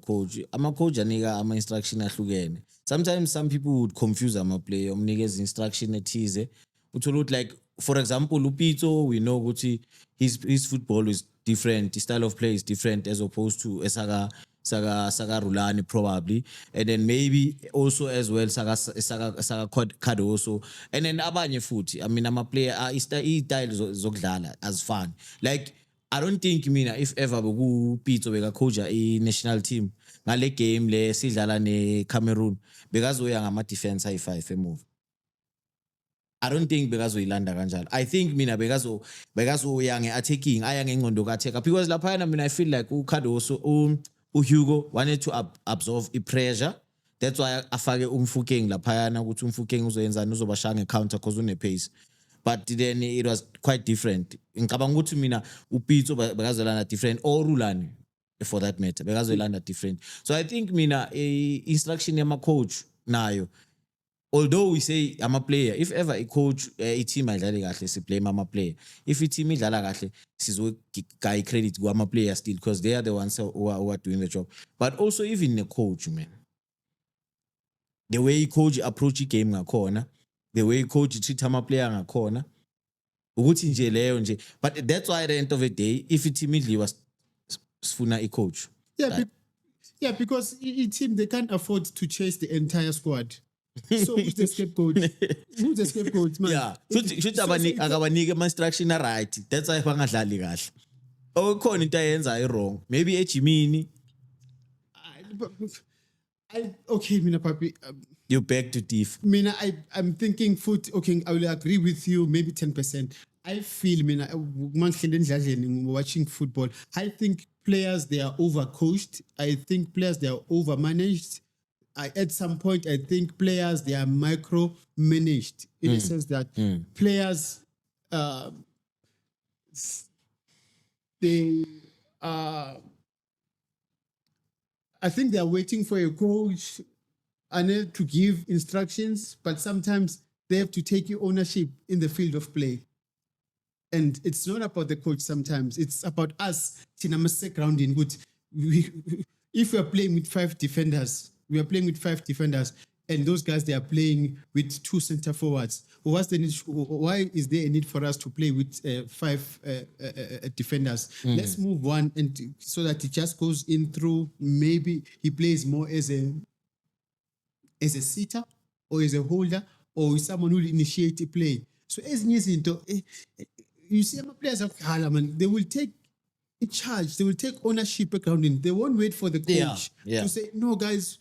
coach. I'm a coach, I'm a instruction ahlukene. Sometimes some people would confuse I'm a player. Umnikeza instruction ethize. Utholuthi like, for example, Lupito, we know Gucci, his football is different. His style of play is different as opposed to Saga Rulani probably, and then maybe also as well Saga Cardoso, and then abanye futhi. I mean, I'm a player. Style zokudlala as fun. Like I don't think if ever Pito beka coach a national team ngale game le sidlala ne Cameroon because we are defense high five move. I don't think because we land kanjalo. I think because we are attacking, I am ngqondo ka attacker because lapha I feel like Cardoso Hugo wanted to absorb the pressure. That's why afake Mfukeng laphayana ukuthi Mfukeng uzoyenza uzobashaya counter cause une pace. But then it was quite different. Ngicabanga ukuthi mina uPito bekazolanda different or Rulani for that matter bekazolanda different. So I think instruction yama coach nayo. Although we say I'm a player, if ever a coach a team idlala kahle si blame I'm a player. If a team idlala kahle sizoguy credit go I'm a player still because they are the ones who are doing the job. But also even the coach, man. The way coach approach game ngakhona, the way coach treat ama player ngakhona. Ukuthi nje leyo nje. But that's why at the end of the day, if a team was sifuna a coach. Yeah, because a team they can't afford to chase the entire squad. So who's the scapegoat? Who's the scapegoat, man? Yeah. Should akabanike ama instruction right. That's why bangadlali kahle. Okukhona into ayenza wrong. Maybe eJimini. Okay, mina papi. You beg to diff. Mina, I'm thinking foot. Okay, I will agree with you. Maybe 10%. I feel, watching football, I think players, they are overcoached. I think players, they are overmanaged. At some point, I think players, they are micromanaged in the sense that players, they I think they are waiting for a coach and to give instructions, but sometimes they have to take ownership in the field of play. And it's not about the coach sometimes, it's about us. Grounding good. If we are playing with 5 defenders, and those guys, they are playing with 2 center forwards. What's the need? Why is there a need for us to play with 5 defenders? Let's move one, and so that it just goes in through. Maybe he plays more as a sitter, or as a holder, or is someone who will initiate a play. So as you see, my players of Harlem, they will take a charge, they will take ownership grounding. They won't wait for the coach to say, no, guys,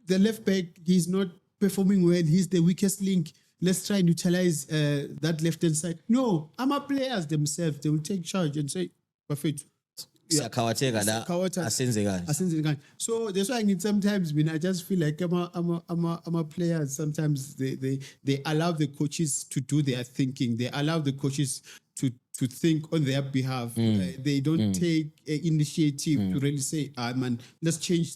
the left back, he's not performing well, he's the weakest link. Let's try and utilize that left-hand side. No, our players themselves, they will take charge and say, perfect. Asenzekani. So that's why I need sometimes when I just feel like I'm a players, sometimes they allow the coaches to do their thinking. They allow the coaches to think on their behalf. They don't take initiative to really say, man, let's change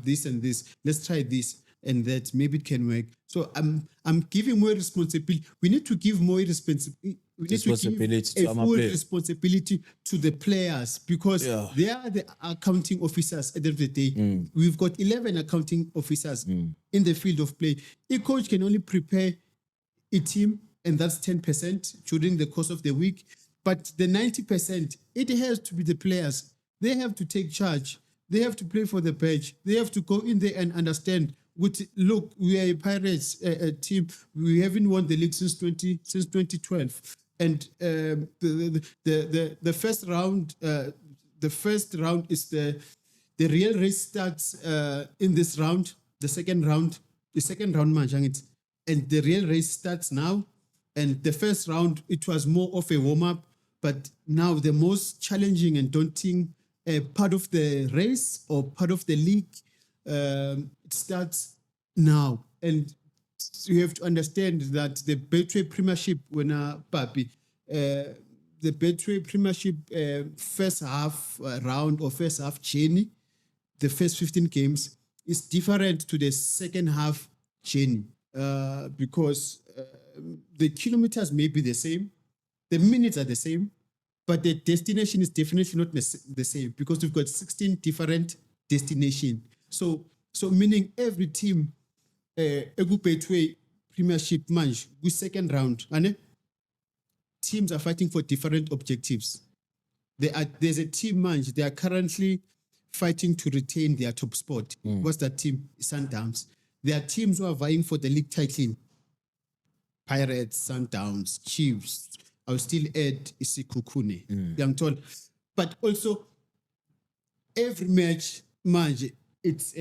this and this. Let's try this and that. Maybe it can work. So I'm giving more responsibility. We need to give more responsibility. We need to give a full responsibility to the players, because they are the accounting officers at the end of the day. We've got 11 accounting officers in the field of play. A coach can only prepare a team, and that's 10% during the course of the week. But the 90%, it has to be the players. They have to take charge. They have to play for the badge. They have to go in there and understand. Look, we are a Pirates team. We haven't won the league since 2012. And the first round, is the real race starts in this round. The second round, and the real race starts now. And the first round, it was more of a warm-up, but now the most challenging and daunting part of the race or part of the league, it starts now. And you have to understand that the Betway Premiership, the Betway Premiership first half round or first half journey, the first 15 games is different to the second half journey because the kilometers may be the same, the minutes are the same, but the destination is definitely not the same, because we've got 16 different destinations. So meaning every team Betway Premiership match with second round, and teams are fighting for different objectives. There's a team match, they are currently fighting to retain their top spot. What's that team? Sundowns. There are teams who are vying for the league title. Pirates, Sundowns, Chiefs. I'll still add Isikukune. I'm told. But also, every match, it's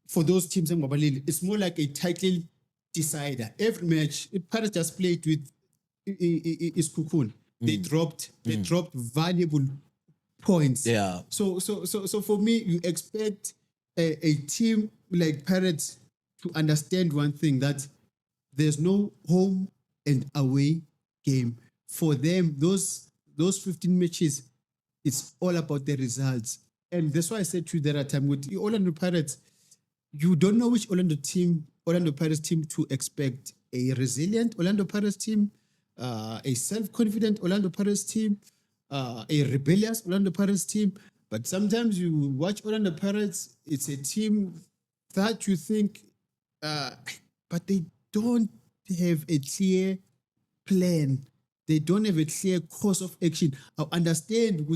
for those teams, it's more like a title decider. Every match, Pirates just played with Isikukune. They dropped valuable points. Yeah. So for me, you expect a team like Pirates to understand one thing, that there's no home and away game. For them, those 15 matches, it's all about the results. And that's why I said to you there at time with Orlando Pirates, you don't know which Orlando Pirates team to expect. A resilient Orlando Pirates team, a self-confident Orlando Pirates team, a rebellious Orlando Pirates team. But sometimes you watch Orlando Pirates, it's a team that you think, but they don't have a clear plan. They don't have a clear course of action. I understand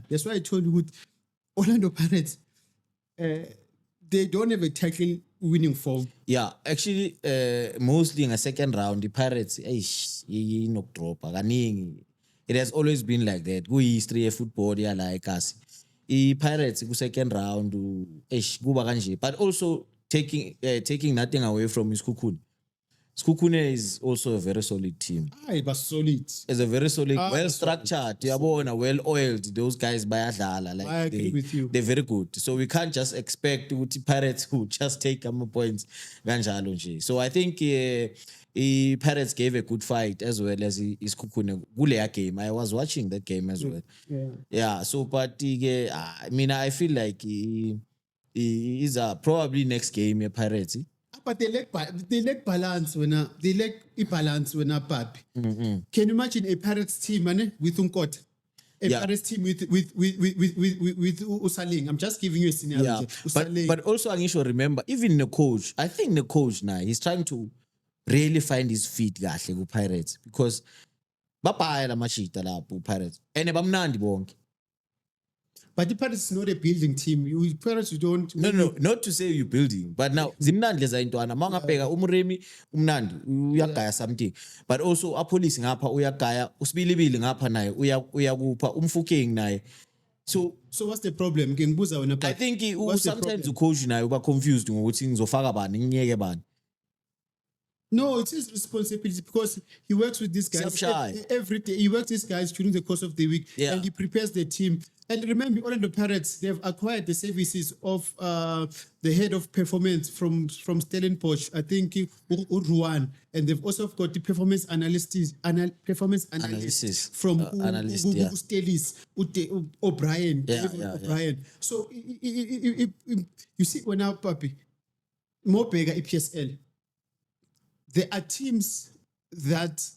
that's why I told you Orlando Pirates, they don't have a title winning form. Yeah, actually, mostly in a second round, the Pirates, it has always been like that. Go history of football, yeah, like us. The Pirates, go second round, but also taking nothing away from Isikukune. Sekhukhune is also a very solid team. Hayi solid. It's a very solid, Ah, well structured, well oiled. Those guys bayadlala, like I agree with you. they're very good. So we can't just expect ukuthi Pirates who just take some points kanjalo nje. So I think Pirates gave a good fight as well as Sekhukhune kuleya game. I was watching that game as well. Yeah. So but I mean I feel like is probably next game Pirates. But they lack balance when they lack balance when papi. Can you imagine a Pirates team with Umkot? Pirates team with Usaling. I'm just giving you a scenario. Yeah. But also I need to remember, even the coach, I think the coach now he's trying to really find his feet kahle ku Pirates because babhaya la mashita lapho Pirates. Ene bamnandi bonke. But the Pirates is not a building team. Pirates, you don't. No, not to say you're building, but now zimnandi leza intwana mangabheka umremi umnandi uyagaya something, but also apolice ngapha uyagaya usibilibili ngapha naye uyakupha umfukeng naye. So what's the problem? Ngibuza wena. I think sometimes ucoach naye uba confused ngokuthi ngizofaka bani ngiyeke bani. No, it's his responsibility because he works with these guys every day. He works with these guys during the course of the week and he prepares the team. And remember, Orlando Pirates, they've acquired the services of the head of performance from Stellenbosch, I think Ruan, and they've also got the performance analysis from Stellis, O'Brien. O'Brien. So you see, when now, Papi, more bigger EPSL. There are teams that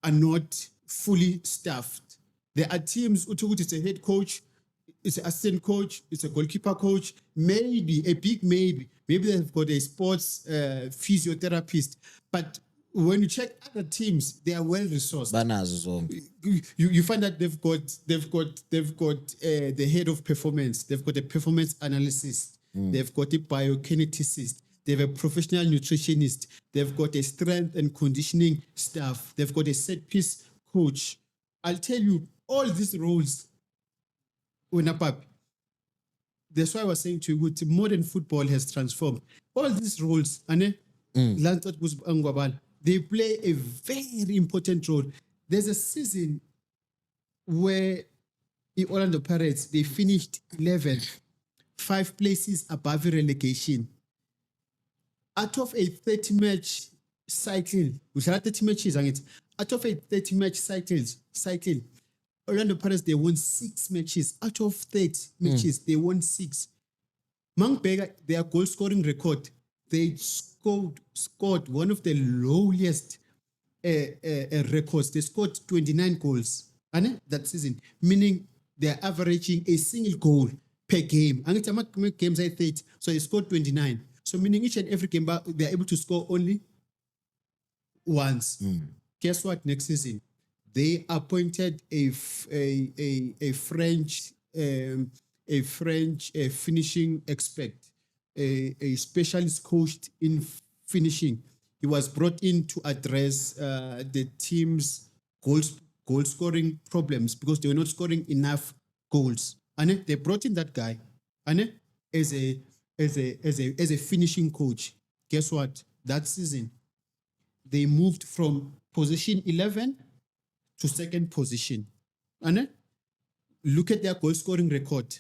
are not fully staffed. There are teams, it's a head coach, it's an assistant coach, it's a goalkeeper coach, maybe, a big maybe. Maybe they've got a sports physiotherapist. But when you check other teams, they are well resourced. You find that they've got the head of performance, they've got a performance analyst, they've got a biokineticist. They have a professional nutritionist. They've got a strength and conditioning staff. They've got a set piece coach. I'll tell you, all these roles, that's why I was saying to you, modern football has transformed. All these roles, they play a very important role. There's a season where the Orlando Pirates, they finished 11th, 5 places above relegation. Out of a 30-match cycle, we had 30 matches, out of a 30-match cycle, Orlando Pirates, they won 6 matches. Out of 30 matches, they won 6. Mangbega, their goal-scoring record, they scored one of the lowest records. They scored 29 goals that season, meaning they're averaging a single goal per game. And games are 30, so they scored 29. So meaning each and every game, they're able to score only once. Guess what? Next season, they appointed a French finishing expert, a specialist coach in finishing. He was brought in to address the team's goal scoring problems because they were not scoring enough goals. And they brought in that guy, and as a finishing coach. Guess what? That season, they moved from position 11 to second position. And look at their goal scoring record.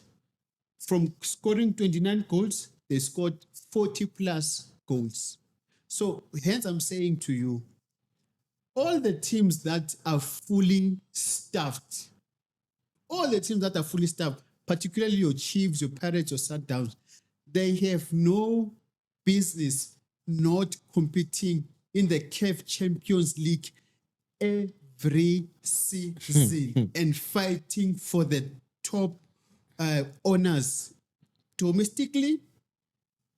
From scoring 29 goals, they scored 40 plus goals. So hence I'm saying to you, all the teams that are fully staffed, particularly your Chiefs, your Pirates, your Sundowns, they have no business not competing in the CAF Champions League every season and fighting for the top honors domestically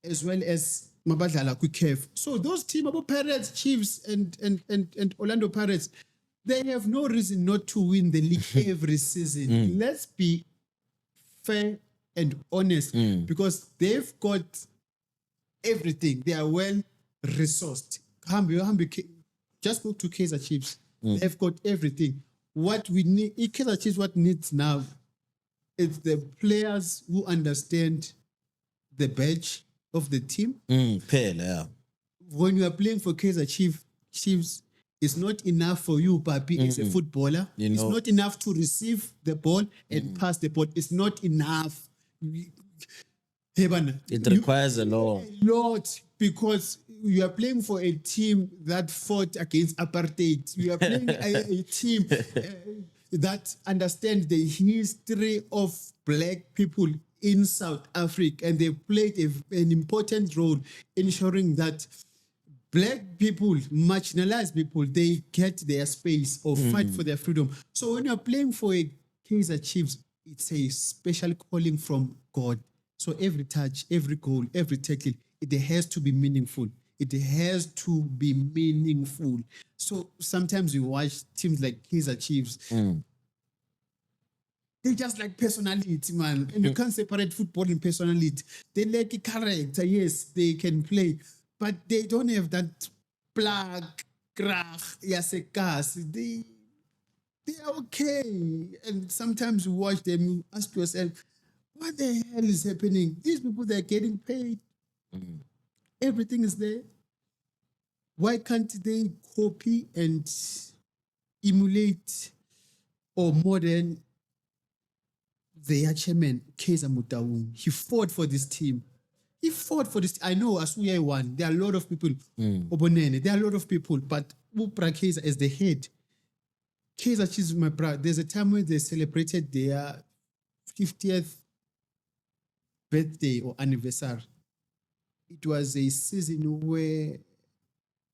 as well as Mabadala CAF. So those teams, Pirates, Chiefs, and Orlando Pirates, they have no reason not to win the league every season. Let's be fair and honest, because they've got everything. They are well resourced. Just go to Kaizer Chiefs. They've got everything. What we need, Kaizer Chiefs, what needs now is the players who understand the badge of the team. when you are playing for Kaizer Chiefs, it's not enough for you, Papi, as a footballer. You It's know. not enough to receive the ball and pass the ball. It's not enough. Hey, bana, It requires a lot. a lot, because you are playing for a team that fought against apartheid. You are playing a team that understands the history of black people in South Africa, and they played an important role ensuring that black people, marginalized people, they get their space or fight for their freedom. So when you're playing for a Kaizer Chiefs, it's a special calling from God. So every touch, every goal, every tackle, it has to be meaningful. It has to be meaningful. So sometimes we watch teams like Kaizer Chiefs. They just like personality, man. And you can't separate football and personality. They like a character. Yes, they can play, but they don't have that plug, krach, yasekas. They are okay. And sometimes you watch them, you ask yourself, what the hell is happening? These people, they're getting paid. Everything is there. Why can't they copy and emulate or modern their chairman, Kaizer Motaung? He fought for this team. He fought for this. I know Asuya won. There are a lot of people. Obonene, there are a lot of people. But Upra Kaizer as the head. Kaizer Chiefs, my brother, there's a time when they celebrated their 50th birthday or anniversary. It was a season where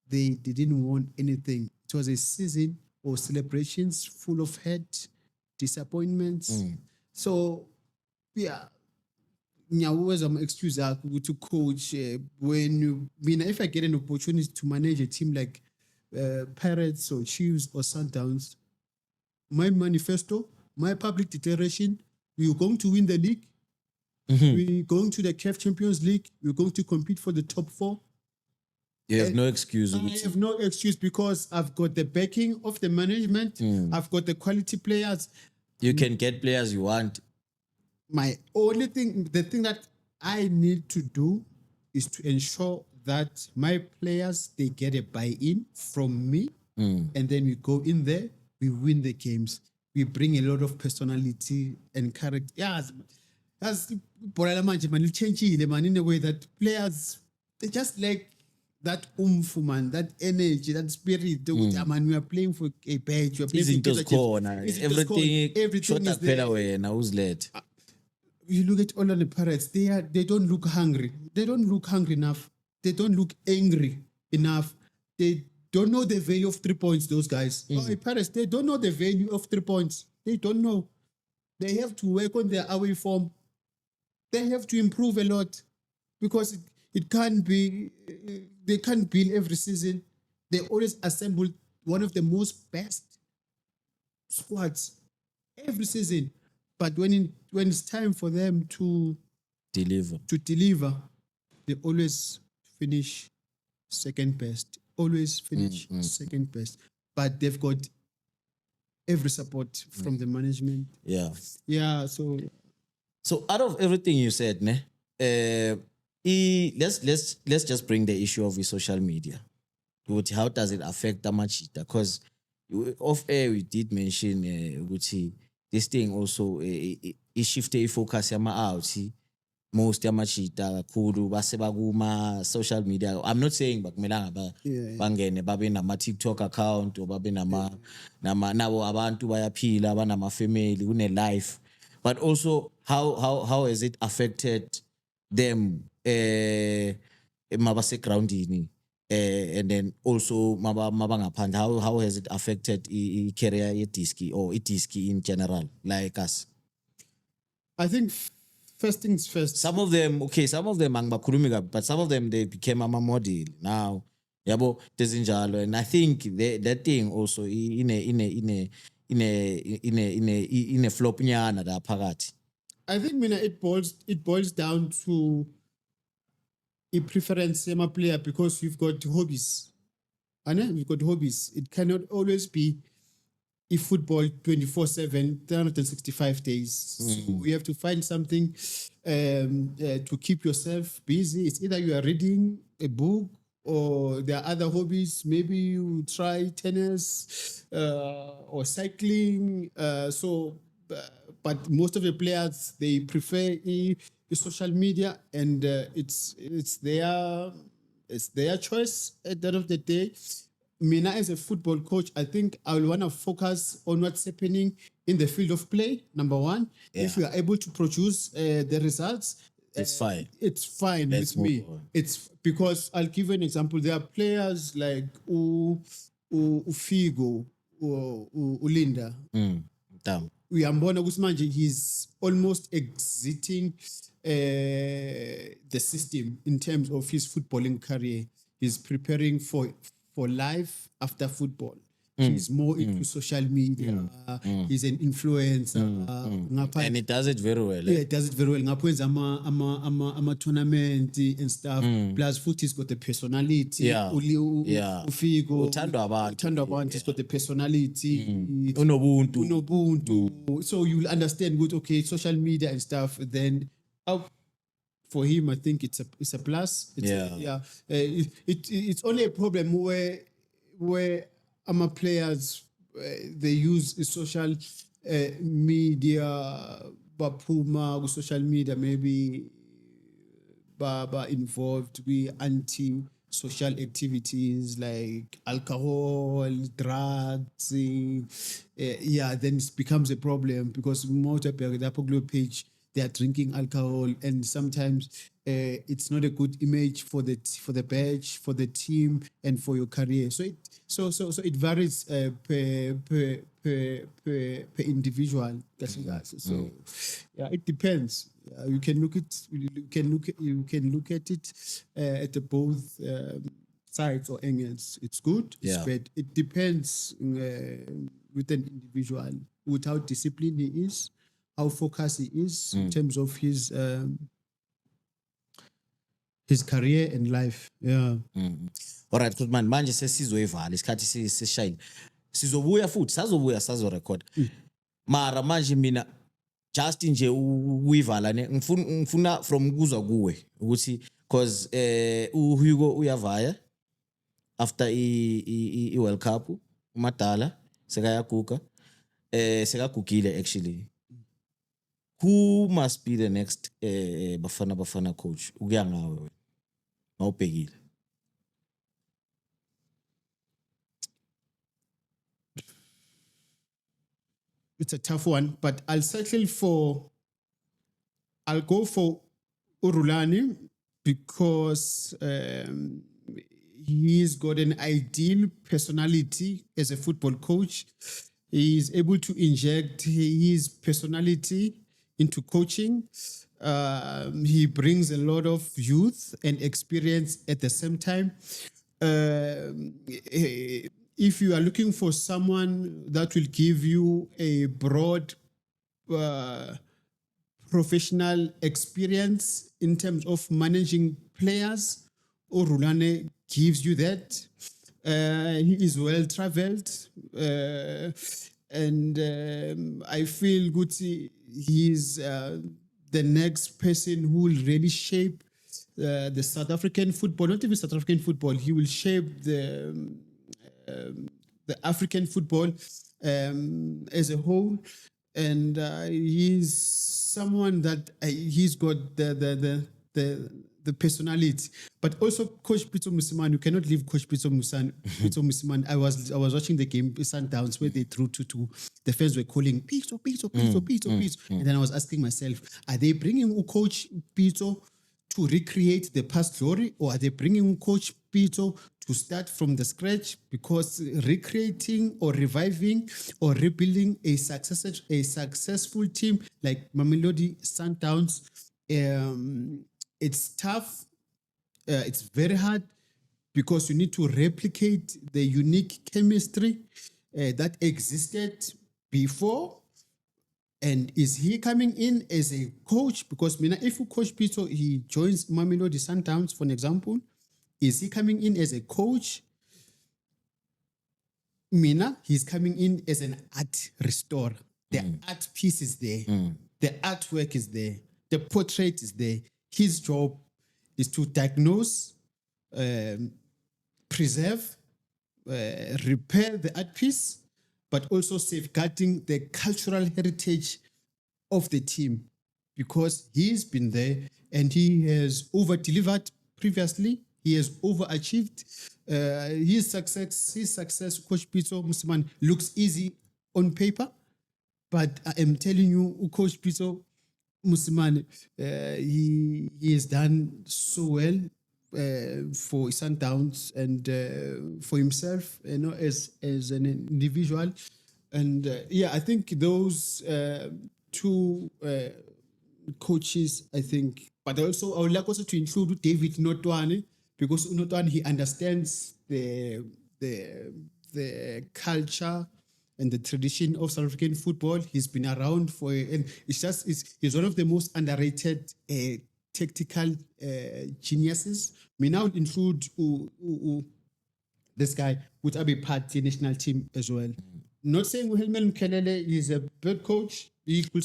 they didn't want anything. It was a season of celebrations full of hate, disappointments. So, yeah, always I'm excuse to coach when you if I get an opportunity to manage a team like Pirates or Chiefs or Sundowns, my manifesto, my public declaration, we're going to win the league. We're going to the CAF Champions League. We're going to compete for the top 4. You have no excuse. I have no excuse because I've got the backing of the management. I've got the quality players. You can get players you want. My only thing, the thing that I need to do is to ensure that my players, they get a buy-in from me. And then we go in there, we win the games. We bring a lot of personality and character. Yes, as man, change man in a way that players, they just like that man, that energy, that spirit. Man, we are playing for a badge. We are playing Izinto for zikhona. Everything is there. Wena uzlet. You look at all of the Pirates, they don't look hungry. They don't look hungry enough. They don't look angry enough. They don't know the value of 3 points, those guys. The Pirates, they don't know the value of 3 points. They don't know. They have to work on their away form. They have to improve a lot because it can't be, they can't build every season. They always assemble one of the most best squads every season. But when it's time for them to deliver, they always finish second best. Always finish second best. But they've got every support from the management. Yeah. Yeah, So out of everything you said, let's just bring the issue of the social media. How does it affect Amachita? Because off air we did mention this thing also shifte focus yama out. Most Yamachita kakhulu baseba kuma social media. I'm not saying bakumelanga bangene babe nama TikTok account or babe nama nabo abantu bayaphila banama family une life, but also how has it affected them mabase groundini and then also mabangaphandle, how has it affected career ye-Diski or i-Diski in general like us? I think first things first. Some of them angibakhulumi, but some of them they became ama model now. Yabo dezinjalo, and I think that thing also in a flop nyana da phakathi. I think it boils down to a preference of a player because you've got hobbies. You've got hobbies. It cannot always be football 24/7, 365 days. So you have to find something to keep yourself busy. It's either you are reading a book or there are other hobbies. Maybe you try tennis or cycling. But most of the players, they prefer the social media, and it's their choice at the end of the day. Mina, as a football coach, I think I will want to focus on what's happening in the field of play. Number one, if you are able to produce the results, It's fine. it's fine Let's with me. move on. It's because I'll give you an example. There are players like Ufigo, Ulinda. Damn. Uyambona ukuthi manje he's almost exiting the system in terms of his footballing career. He's preparing for life after football. He's more into social media. He's an influencer. And he does it very well. Yeah, it does it very well. Ngapha ama tournament and stuff. Plus, foot he's got the personality. Yeah. Ufigo. Uthandwa abantu. He's got the personality. Unobuntu. So you'll understand good. Okay, social media and stuff. Then for him, I think it's a plus. It's only a problem where players they use social media, baphuma social media, maybe baba involved with anti-social activities like alcohol, drugs. Then it becomes a problem because most of the Global page, they are drinking alcohol, and sometimes it's not a good image for the badge, for the team, and for your career. So it varies per individual. So it depends. You can look at it at the both sides or angles. It's good, it's bad. It depends with an individual, with how disciplined he is, how focused he is in terms of his career and life. Alright, good man. Manje sesizoyivala isikhathi sesishayile. Sizobuya futhi sazorecord. Mara manje mina just nje uyivala ne ngifuna from kuzwa kuwe ukuthi cause uHugo uyavaya after I World Cup umadala sekayaguga sekagugile actually. Who must be the next Bafana coach? Ukuya ngawe mawubhekile. It's a tough one, but I'll go for Urulani because he's got an ideal personality as a football coach. He's able to inject his personality into coaching. He brings a lot of youth and experience at the same time. If you are looking for someone that will give you a broad professional experience in terms of managing players, Orulane gives you that. He is well traveled, and I feel good. He's the next person who will really shape the South African football. Not even South African football. He will shape the African football as a whole, and he's someone that he's got the personality, but also Coach Pitso Mosimane. You cannot leave Coach Pitso Mosimane. I was watching the game Sundowns where they threw 2-2. The fans were calling Pitso, and then I was asking myself, are they bringing Coach Pitso to recreate the past glory, or are they bringing Coach Pitso to start from the scratch? Because recreating or reviving or rebuilding a successful team like Mamelodi Sundowns, it's tough. It's very hard because you need to replicate the unique chemistry that existed before. And is he coming in as a coach? Because if Coach Pitso, he joins Mamelodi Sundowns, for an example, is he coming in as a coach? He's coming in as an art restorer. The art piece is there. The artwork is there. The portrait is there. His job is to diagnose preserve, repair the art piece, but also safeguarding the cultural heritage of the team, because he's been there and he has over-delivered previously. He has overachieved. His success, Coach Pitso Musiman, looks easy on paper, but I am telling you, Coach Pitso Musiman, he has done so well for Sundowns and for himself, as an individual. And I think those two coaches, I think, but also I would like also to include David Notwane, because Notwane, he understands the culture and the tradition of South African football. He's been around and he's one of the most underrated tactical geniuses. We now include this guy would be part of the national team as well. Not saying Helmel Mkelele is a bad coach. He could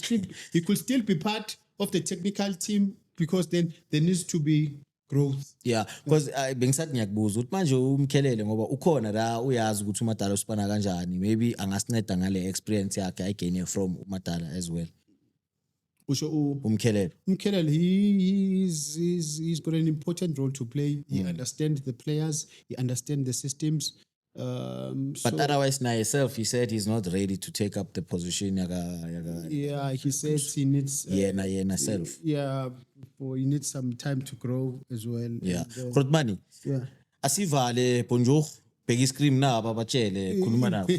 still be part of the technical team, because then there needs to be growth. Yeah, because bengisathi ngiyakubuza ukuthi manje uMkhelele ngoba ukhona la uyazi ukuthi uMadala usipana kanjani, maybe angasinceda ngale experience yakhe ayigene from uMadala as well. Usho uMkhelele he's got an important role to play. He understands the players, he understands the systems. But otherwise, now himself, he said he's not ready to take up the position. Yeah, he said he needs. Self. Yeah, he needs some time to grow as well. Yeah, Khurutmani. Yeah. Asivale bonjour. Peggy scream na babatshele khuluma nabo.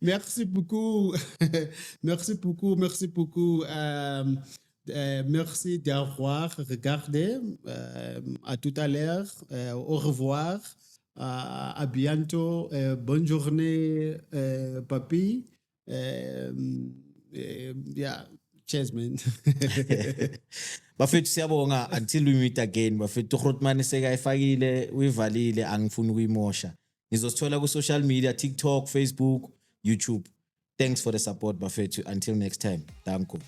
Merci beaucoup. Merci beaucoup. Merci d'avoir regardé. À tout à l'heure. Au revoir. À bientôt. Bonne journée, papi. Cheers, man. Bafethu siyabonga until we meet again. Bafethu Khurutmani sekayifakile uyivalile angifuni ukuyimosha. Ngizosithola ku social media, TikTok, Facebook, YouTube. Thanks for the support, Bafethu. Until next time. Danko.